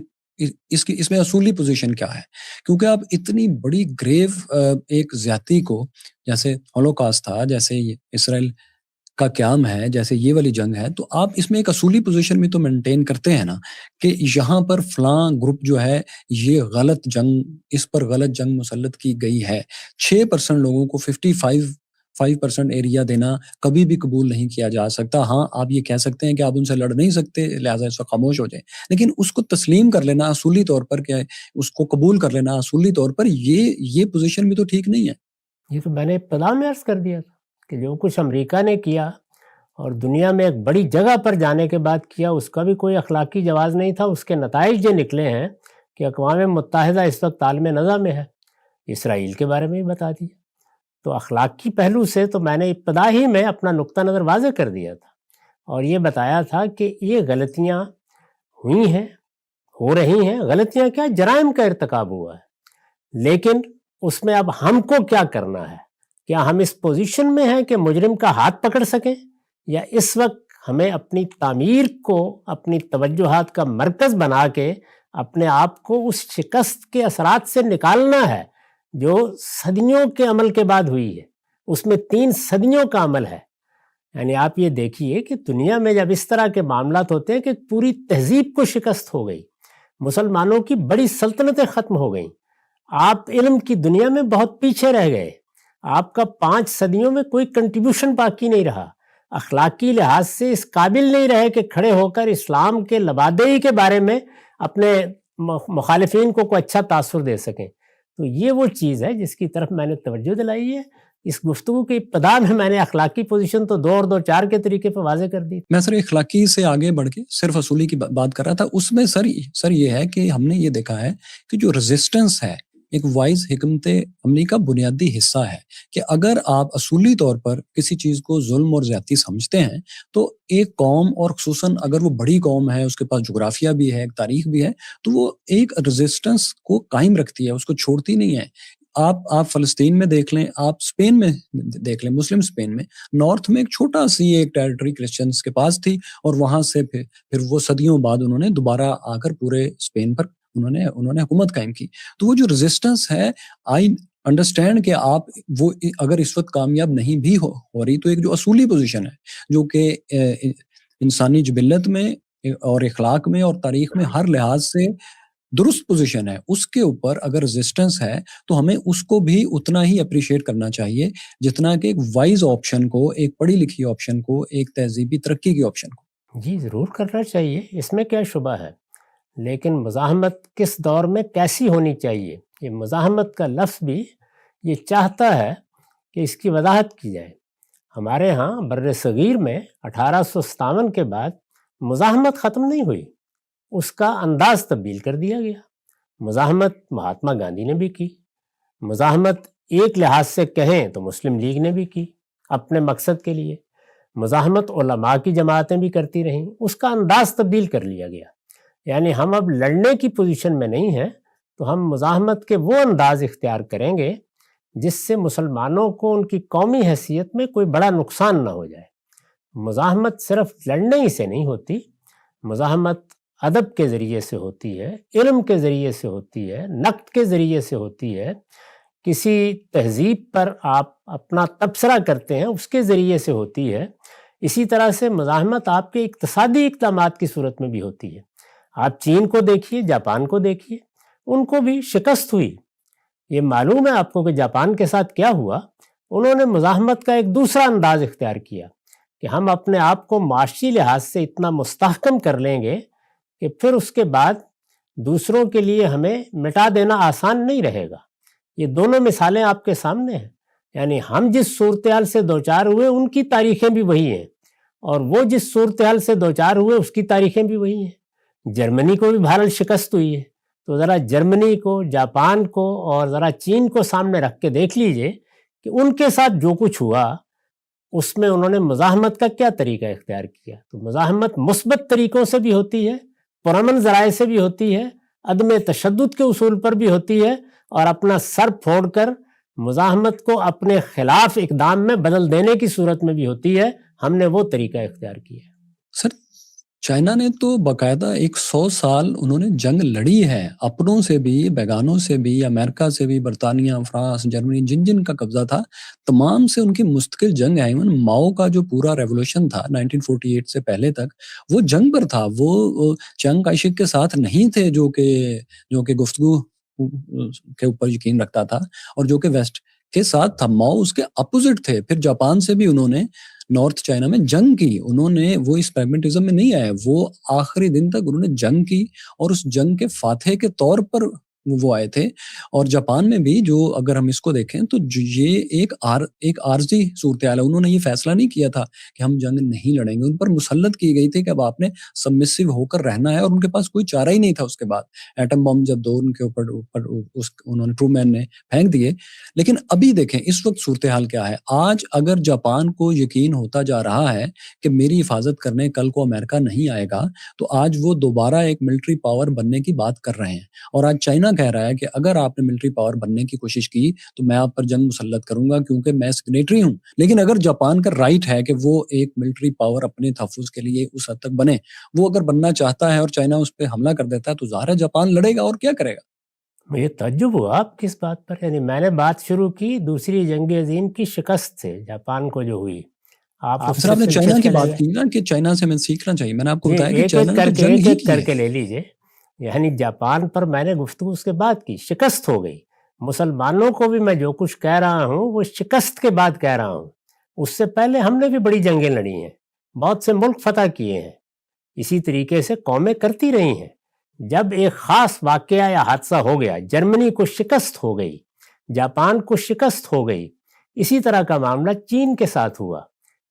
[SPEAKER 1] اصولی پوزیشن کیا ہے؟ کیونکہ آپ اتنی بڑی گریو ایک زیادتی کو، جیسے ہولوکاسٹ تھا، جیسے اسرائیل کا قیام ہے، جیسے یہ والی جنگ ہے، تو آپ اس میں ایک اصولی پوزیشن بھی تو مینٹین کرتے ہیں نا کہ یہاں پر فلاں گروپ جو ہے یہ غلط جنگ، اس پر غلط جنگ مسلط کی گئی ہے۔ 6% لوگوں کو 55% ایریا دینا کبھی بھی قبول نہیں کیا جا سکتا۔ ہاں آپ یہ کہہ سکتے ہیں کہ آپ ان سے لڑ نہیں سکتے، لہٰذا اس وقت خاموش ہو جائیں، لیکن اس کو تسلیم کر لینا اصولی طور پر، کیا اس کو قبول کر لینا اصولی طور پر، یہ پوزیشن بھی تو ٹھیک نہیں ہے۔
[SPEAKER 2] یہ تو میں نے ابتدا میں عرض کر دیا تھا کہ جو کچھ امریکہ نے کیا اور دنیا میں ایک بڑی جگہ پر جانے کے بعد کیا، اس کا بھی کوئی اخلاقی جواز نہیں تھا۔ اس کے نتائج یہ نکلے ہیں کہ اقوام متحدہ اس وقت عالم نزاع میں ہے۔ اسرائیل کے بارے میں بھی بتا دیا۔ تو اخلاقی پہلو سے تو میں نے ابتدا ہی میں اپنا نقطہ نظر واضح کر دیا تھا اور یہ بتایا تھا کہ یہ غلطیاں ہوئی ہیں، ہو رہی ہیں۔ غلطیاں کیا، جرائم کا ارتکاب ہوا ہے، لیکن اس میں اب ہم کو کیا کرنا ہے؟ کیا ہم اس پوزیشن میں ہیں کہ مجرم کا ہاتھ پکڑ سکیں، یا اس وقت ہمیں اپنی تعمیر کو اپنی توجہات کا مرکز بنا کے اپنے آپ کو اس شکست کے اثرات سے نکالنا ہے جو صدیوں کے عمل کے بعد ہوئی ہے؟ اس میں 3 صدیوں کا عمل ہے۔ یعنی آپ یہ دیکھیے کہ دنیا میں جب اس طرح کے معاملات ہوتے ہیں کہ پوری تہذیب کو شکست ہو گئی، مسلمانوں کی بڑی سلطنتیں ختم ہو گئیں، آپ علم کی دنیا میں بہت پیچھے رہ گئے، آپ کا 5 صدیوں میں کوئی کنٹریبیوشن باقی نہیں رہا، اخلاقی لحاظ سے اس قابل نہیں رہے کہ کھڑے ہو کر اسلام کے لبادئی کے بارے میں اپنے مخالفین کو کوئی اچھا تاثر دے سکیں۔ تو یہ وہ چیز ہے جس کی طرف میں نے توجہ دلائی ہے۔ اس گفتگو کے ابتدا میں نے اخلاقی پوزیشن تو 2 اور 2 4 کے طریقے پہ واضح کر دی۔
[SPEAKER 1] میں سر اخلاقی سے آگے بڑھ کے صرف اصولی کی بات کر رہا تھا۔ اس میں سر یہ ہے کہ ہم نے یہ دیکھا ہے کہ جو ریزسٹنس ہے ایک وائز حکمت عملی کا بنیادی حصہ ہے کہ اگر آپ اصولی طور پر کسی چیز کو ظلم اور زیادتی سمجھتے ہیں تو ایک قوم، اور خصوصاً اگر وہ بڑی قوم ہے، اس کے پاس جغرافیہ بھی ہے، ایک تاریخ بھی ہے، تو وہ ایک ریزسٹنس کو قائم رکھتی ہے، اس کو چھوڑتی نہیں ہے۔ آپ فلسطین میں دیکھ لیں، آپ اسپین میں دیکھ لیں، مسلم اسپین میں نارتھ میں ایک چھوٹا سی ایک ٹیریٹری کرسچنس کے پاس تھی، اور وہاں سے پھر وہ صدیوں بعد انہوں نے دوبارہ آ کر پورے اسپین پر انہوں نے حکومت قائم کی۔ تو وہ جو ریزسٹنس ہے، آئی انڈرسٹینڈ کہ آپ وہ اگر اس وقت کامیاب نہیں بھی ہو رہی، تو ایک جو اصولی پوزیشن ہے جو کہ انسانی جبلت میں اور اخلاق میں اور تاریخ میں ہر لحاظ سے درست پوزیشن ہے، اس کے اوپر اگر ریزسٹنس ہے تو ہمیں اس کو بھی اتنا ہی اپریشیٹ کرنا چاہیے جتنا کہ ایک وائز آپشن کو، ایک پڑھی لکھی آپشن کو، ایک تہذیبی ترقی کی آپشن کو۔
[SPEAKER 2] جی ضرور کرنا چاہیے، اس میں کیا شبہ ہے، لیکن مزاحمت کس دور میں کیسی ہونی چاہیے، یہ مزاحمت کا لفظ بھی یہ چاہتا ہے کہ اس کی وضاحت کی جائے۔ ہمارے ہاں بر صغیر میں 1857 کے بعد مزاحمت ختم نہیں ہوئی، اس کا انداز تبدیل کر دیا گیا۔ مزاحمت مہاتما گاندھی نے بھی کی، مزاحمت ایک لحاظ سے کہیں تو مسلم لیگ نے بھی کی اپنے مقصد کے لیے، مزاحمت علماء کی جماعتیں بھی کرتی رہیں، اس کا انداز تبدیل کر لیا گیا۔ یعنی ہم اب لڑنے کی پوزیشن میں نہیں ہیں تو ہم مزاحمت کے وہ انداز اختیار کریں گے جس سے مسلمانوں کو ان کی قومی حیثیت میں کوئی بڑا نقصان نہ ہو جائے۔ مزاحمت صرف لڑنے ہی سے نہیں ہوتی، مزاحمت ادب کے ذریعے سے ہوتی ہے، علم کے ذریعے سے ہوتی ہے، نقد کے ذریعے سے ہوتی ہے، کسی تہذیب پر آپ اپنا تبصرہ کرتے ہیں اس کے ذریعے سے ہوتی ہے۔ اسی طرح سے مزاحمت آپ کے اقتصادی اقدامات کی صورت میں بھی ہوتی ہے۔ آپ چین کو دیکھیے، جاپان کو دیکھیے، ان کو بھی شکست ہوئی۔ یہ معلوم ہے آپ کو کہ جاپان کے ساتھ کیا ہوا، انہوں نے مزاحمت کا ایک دوسرا انداز اختیار کیا کہ ہم اپنے آپ کو معاشی لحاظ سے اتنا مستحکم کر لیں گے کہ پھر اس کے بعد دوسروں کے لیے ہمیں مٹا دینا آسان نہیں رہے گا۔ یہ دونوں مثالیں آپ کے سامنے ہیں، یعنی ہم جس صورتحال سے دوچار ہوئے ان کی تاریخیں بھی وہی ہیں، اور وہ جس صورتحال سے دوچار ہوئے اس کی تاریخیں بھی وہی ہیں۔ جرمنی کو بھی بھارت شکست ہوئی ہے. تو ذرا جرمنی کو، جاپان کو اور ذرا چین کو سامنے رکھ کے دیکھ لیجئے کہ ان کے ساتھ جو کچھ ہوا اس میں انہوں نے مزاحمت کا کیا طریقہ اختیار کیا. تو مزاحمت مثبت طریقوں سے بھی ہوتی ہے، پرامن ذرائع سے بھی ہوتی ہے، عدم تشدد کے اصول پر بھی ہوتی ہے، اور اپنا سر پھوڑ کر مزاحمت کو اپنے خلاف اقدام میں بدل دینے کی صورت میں بھی ہوتی ہے. ہم نے وہ طریقہ اختیار کیا ہے.
[SPEAKER 1] سر چائنا نے تو باقاعدہ 100 سال انہوں نے جنگ لڑی ہے، اپنوں سے بھی، بیگانوں سے بھی، امریکہ سے بھی، برطانیہ، فرانس، جرمنی، جن جن کا قبضہ تھا تمام سے ان کی مستقل جنگ ہے. ایون ماؤ کا جو پورا ریولوشن تھا 1948 سے پہلے تک وہ جنگ پر تھا. وہ چنگ کائشک کے ساتھ نہیں تھے جو کہ گفتگو کے اوپر یقین رکھتا تھا اور جو کہ ویسٹ کے ساتھ تھا. ماؤ اس کے اپوزٹ تھے. پھر جاپان سے بھی انہوں نے نارتھ چائنا میں جنگ کی. انہوں نے وہ اس پریگمیٹزم میں نہیں آئے، وہ آخری دن تک انہوں نے جنگ کی اور اس جنگ کے فاتح کے طور پر وہ آئے تھے. اور جاپان میں بھی جو اگر ہم اس کو دیکھیں تو یہ ایک عارضی صورتحال ہے. انہوں نے یہ فیصلہ نہیں کیا تھا کہ ہم جنگ نہیں لڑیں گے. ان پر مسلط کی گئی تھی کہ اب آپ نے سبمسو ہو کر رہنا ہے، اور ان کے پاس کوئی چارہ ہی نہیں تھا. اس کے بعد ایٹم بم جب دو ان کے اوپر انہوں نے ٹرومین نے پھینک دیے. لیکن ابھی دیکھیں اس وقت صورتحال کیا ہے. آج اگر جاپان کو یقین ہوتا جا رہا ہے کہ میری حفاظت کرنے کل کو امریکہ نہیں آئے گا، تو آج وہ دوبارہ ایک ملٹری پاور بننے کی بات کر رہے ہیں. اور آج چائنا کہہ رہا ہے کہ اگر آپ نے ملٹری پاور بننے کی کوشش کی تو میں آپ پر جنگ مسلط کروں گا کیونکہ میں سگنیٹری ہوں. لیکن اگر جاپان کا رائٹ ہے کہ وہ ایک ملٹری پاور اپنے تحفظ کے لیے اس حد تک بنے، وہ اگر بننا چاہتا ہے اور چائنا اس پہ حملہ کر دیتا ہے تو ظاہر ہے جاپان لڑے گا اور کیا کرے گا.
[SPEAKER 2] مجھے تعجب ہوا آپ کس بات پر، یعنی میں نے بات شروع کی دوسری جنگ عظیم کی شکست سے جاپان کو جو ہوئی، آپ اس
[SPEAKER 1] سر
[SPEAKER 2] سے
[SPEAKER 1] آپ نے چائنا کی
[SPEAKER 2] چلے
[SPEAKER 1] بات
[SPEAKER 2] گئے.
[SPEAKER 1] کی نا کہ چائنا سے ہمیں سیکھنا چاہیے. میں نے آپ کو
[SPEAKER 2] جی،
[SPEAKER 1] بتایا کہ
[SPEAKER 2] ایک
[SPEAKER 1] چائنا
[SPEAKER 2] ایک
[SPEAKER 1] نے
[SPEAKER 2] کر
[SPEAKER 1] تو
[SPEAKER 2] کے
[SPEAKER 1] جنگ
[SPEAKER 2] ایک
[SPEAKER 1] ہی
[SPEAKER 2] ایک
[SPEAKER 1] کی
[SPEAKER 2] کر
[SPEAKER 1] ہے.
[SPEAKER 2] کے لے لیجئے. یعنی جاپان پر میں نے گفتگو اس کے بعد کی، شکست ہو گئی. مسلمانوں کو بھی میں جو کچھ کہہ رہا ہوں وہ شکست کے بعد کہہ رہا ہوں. اس سے پہلے ہم نے بھی بڑی جنگیں لڑی ہیں، بہت سے ملک فتح کیے ہیں، اسی طریقے سے قومیں کرتی رہی ہیں. جب ایک خاص واقعہ یا حادثہ ہو گیا، جرمنی کو شکست ہو گئی، جاپان کو شکست ہو گئی. اسی طرح کا معاملہ چین کے ساتھ ہوا.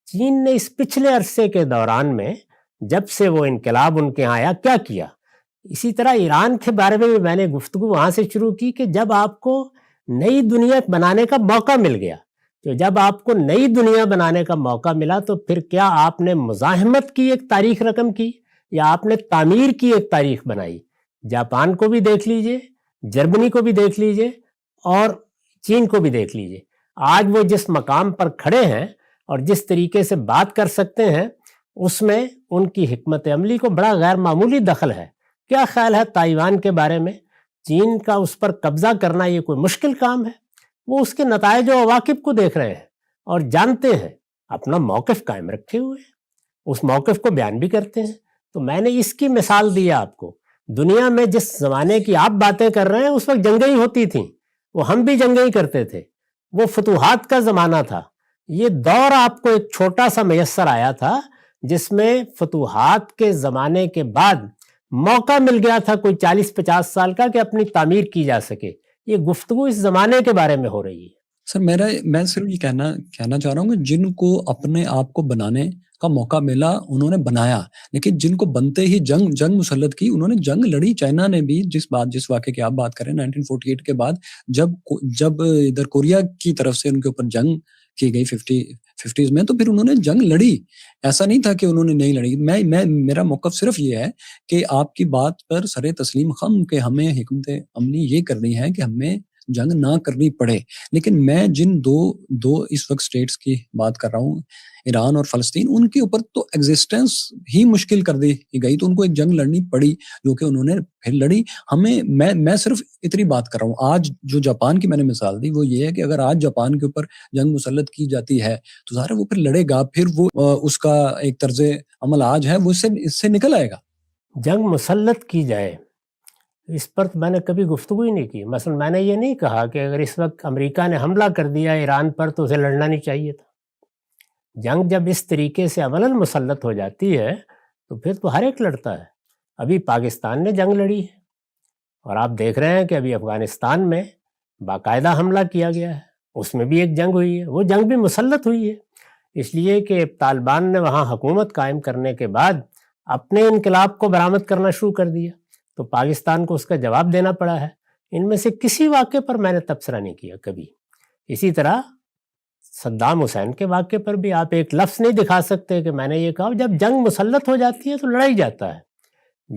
[SPEAKER 2] چین نے اس پچھلے عرصے کے دوران میں جب سے وہ انقلاب ان کے یہاں آیا کیا کیا. اسی طرح ایران کے بارے میں بھی میں نے گفتگو وہاں سے شروع کی کہ جب آپ کو نئی دنیا بنانے کا موقع مل گیا، تو جب آپ کو نئی دنیا بنانے کا موقع ملا تو پھر کیا آپ نے مزاحمت کی ایک تاریخ رقم کی یا آپ نے تعمیر کی ایک تاریخ بنائی. جاپان کو بھی دیکھ لیجئے، جرمنی کو بھی دیکھ لیجئے اور چین کو بھی دیکھ لیجئے. آج وہ جس مقام پر کھڑے ہیں اور جس طریقے سے بات کر سکتے ہیں اس میں ان کی حکمت عملی کو بڑا غیر معمولی دخل ہے. کیا خیال ہے تائیوان کے بارے میں؟ چین کا اس پر قبضہ کرنا یہ کوئی مشکل کام ہے؟ وہ اس کے نتائج و عواقب کو دیکھ رہے ہیں اور جانتے ہیں، اپنا موقف قائم رکھے ہوئے ہیں، اس موقف کو بیان بھی کرتے ہیں. تو میں نے اس کی مثال دی آپ کو. دنیا میں جس زمانے کی آپ باتیں کر رہے ہیں اس وقت جنگیں ہی ہوتی تھیں، وہ ہم بھی جنگیں ہی کرتے تھے. وہ فتوحات کا زمانہ تھا. یہ دور آپ کو ایک چھوٹا سا میسر آیا تھا جس میں فتوحات کے زمانے کے بعد موقع مل گیا تھا کوئی 40-50 سال کا کہ اپنی تعمیر کی جا سکے. یہ گفتگو اس زمانے کے بارے میں ہو رہی ہے.
[SPEAKER 1] سر میں صرف یہ کہنا چاہ رہا ہوں کہ جن کو اپنے آپ کو بنانے کا موقع ملا انہوں نے بنایا، لیکن جن کو بنتے ہی جنگ مسلط کی انہوں نے جنگ لڑی. چائنا نے بھی جس واقعے کی آپ بات کریں 1948 کے بعد جب ادھر کوریا کی طرف سے ان کے اوپر جنگ کی گئی 50s میں، تو پھر انہوں نے جنگ لڑی. ایسا نہیں تھا کہ انہوں نے نہیں لڑی. میرا موقف صرف یہ ہے کہ آپ کی بات پر سر تسلیم خم کہ ہمیں حکمت عملی یہ کرنی ہے کہ ہمیں جنگ نہ کرنی پڑے. لیکن میں جن دو اس وقت سٹیٹس کی بات کر رہا ہوں، ایران اور فلسطین، ان کے اوپر تو ایگزسٹنس ہی مشکل کر دی گئی، تو ان کو ایک جنگ لڑنی پڑی جو کہ انہوں نے پھر لڑی. میں صرف اتنی بات کر رہا ہوں. آج جو جاپان کی میں نے مثال دی وہ یہ ہے کہ اگر آج جاپان کے اوپر جنگ مسلط کی جاتی ہے تو ظاہر وہ پھر لڑے گا. پھر وہ اس کا ایک طرز عمل آج ہے وہ اس سے نکل آئے گا.
[SPEAKER 2] جنگ مسلط کی جائے اس پر میں نے کبھی گفتگو ہی نہیں کی. مثلا میں نے یہ نہیں کہا کہ اگر اس وقت امریکہ نے حملہ کر دیا ایران پر تو اسے لڑنا نہیں چاہیے تھا. جنگ جب اس طریقے سے عملاً مسلط ہو جاتی ہے تو پھر تو ہر ایک لڑتا ہے. ابھی پاکستان نے جنگ لڑی ہے اور آپ دیکھ رہے ہیں کہ ابھی افغانستان میں باقاعدہ حملہ کیا گیا ہے، اس میں بھی ایک جنگ ہوئی ہے. وہ جنگ بھی مسلط ہوئی ہے اس لیے کہ طالبان نے وہاں حکومت قائم کرنے کے بعد اپنے انقلاب کو برآمد کرنا شروع کر دیا، تو پاکستان کو اس کا جواب دینا پڑا ہے۔ ان میں سے کسی واقعے پر میں نے تبصرہ نہیں کیا کبھی۔ اسی طرح صدام حسین کے واقعے پر بھی آپ ایک لفظ نہیں دکھا سکتے کہ میں نے یہ کہا۔ جب جنگ مسلط ہو جاتی ہے تو لڑائی جاتا ہے،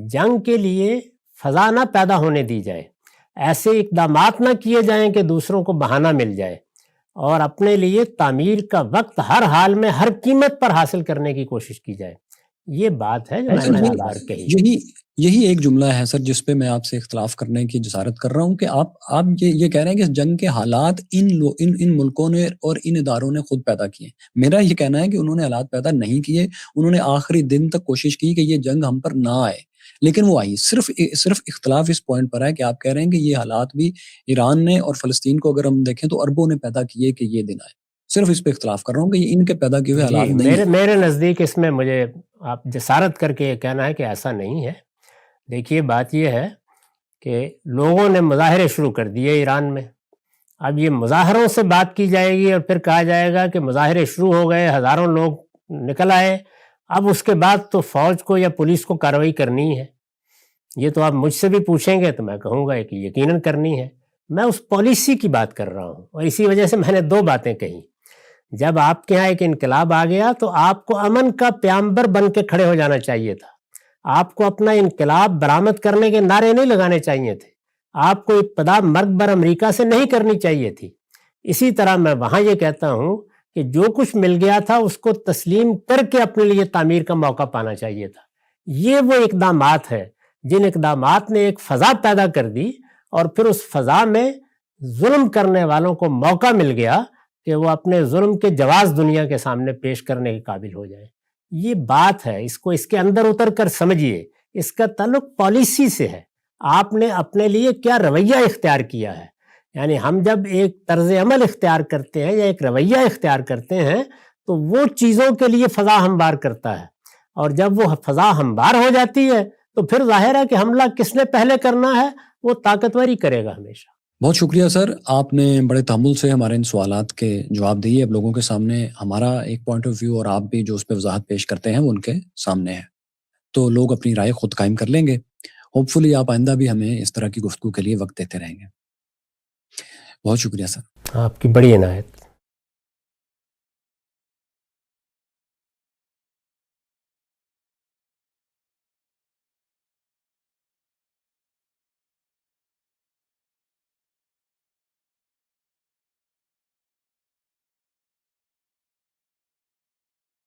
[SPEAKER 2] جنگ کے لیے فضا نہ پیدا ہونے دی جائے، ایسے اقدامات نہ کیے جائیں کہ دوسروں کو بہانہ مل جائے، اور اپنے لیے تعمیر کا وقت ہر حال میں ہر قیمت پر حاصل کرنے کی کوشش کی جائے۔ یہ بات ہے جو میں نے بار کہی۔
[SPEAKER 1] یہی ایک جملہ ہے سر جس پہ میں آپ سے اختلاف کرنے کی جسارت کر رہا ہوں کہ آپ یہ کہہ رہے ہیں کہ جنگ کے حالات ان ملکوں نے اور ان اداروں نے خود پیدا کیے۔ میرا یہ کہنا ہے کہ انہوں نے حالات پیدا نہیں کیے، انہوں نے آخری دن تک کوشش کی کہ یہ جنگ ہم پر نہ آئے، لیکن وہ آئی۔ صرف اختلاف اس پوائنٹ پر ہے کہ آپ کہہ رہے ہیں کہ یہ حالات بھی ایران نے اور فلسطین کو اگر ہم دیکھیں تو اربوں نے پیدا کیے کہ یہ دن آئے۔ صرف اس پہ اختلاف کر رہا ہوں کہ یہ ان کے پیدا کیے ہوئے حالات نہیں ہیں۔
[SPEAKER 2] میرے نزدیک اس میں مجھے آپ جسارت کر کے یہ کہنا ہے کہ ایسا نہیں ہے۔ دیکھیے بات یہ ہے کہ لوگوں نے مظاہرے شروع کر دیے ایران میں، اب یہ مظاہروں سے بات کی جائے گی اور پھر کہا جائے گا کہ مظاہرے شروع ہو گئے، ہزاروں لوگ نکل آئے، اب اس کے بعد تو فوج کو یا پولیس کو کارروائی کرنی ہے۔ یہ تو آپ مجھ سے بھی پوچھیں گے تو میں کہوں گا کہ یقیناً کرنی ہے۔ میں اس پالیسی کی بات کر رہا ہوں، اور اسی وجہ سے میں نے دو باتیں کہیں۔ جب آپ کے ہاں ایک انقلاب آ گیا تو آپ کو امن کا پیامبر بن کے کھڑے ہو جانا چاہیے تھا، آپ کو اپنا انقلاب برآمد کرنے کے نعرے نہیں لگانے چاہیے تھے، آپ کو ابتدا مرگ بر امریکہ سے نہیں کرنی چاہیے تھی۔ اسی طرح میں وہاں یہ کہتا ہوں کہ جو کچھ مل گیا تھا اس کو تسلیم کر کے اپنے لیے تعمیر کا موقع پانا چاہیے تھا۔ یہ وہ اقدامات ہیں جن اقدامات نے ایک فضا پیدا کر دی، اور پھر اس فضا میں ظلم کرنے والوں کو موقع مل گیا کہ وہ اپنے ظلم کے جواز دنیا کے سامنے پیش کرنے کے قابل ہو جائیں۔ یہ بات ہے، اس کو اس کے اندر اتر کر سمجھیے۔ اس کا تعلق پالیسی سے ہے، آپ نے اپنے لیے کیا رویہ اختیار کیا ہے۔ یعنی ہم جب ایک طرز عمل اختیار کرتے ہیں یا ایک رویہ اختیار کرتے ہیں تو وہ چیزوں کے لیے فضا ہموار کرتا ہے، اور جب وہ فضا ہموار ہو جاتی ہے تو پھر ظاہر ہے کہ حملہ کس نے پہلے کرنا ہے، وہ طاقتوری کرے گا ہمیشہ۔
[SPEAKER 1] بہت شکریہ سر، آپ نے بڑے تحمل سے ہمارے ان سوالات کے جواب دیے۔ اب لوگوں کے سامنے ہمارا ایک پوائنٹ آف ویو اور آپ بھی جو اس پہ وضاحت پیش کرتے ہیں وہ ان کے سامنے ہے، تو لوگ اپنی رائے خود قائم کر لیں گے۔ ہوپ فلی آپ آئندہ بھی ہمیں اس طرح کی گفتگو کے لیے وقت دیتے رہیں گے۔ بہت شکریہ سر،
[SPEAKER 2] آپ کی بڑی عنایت۔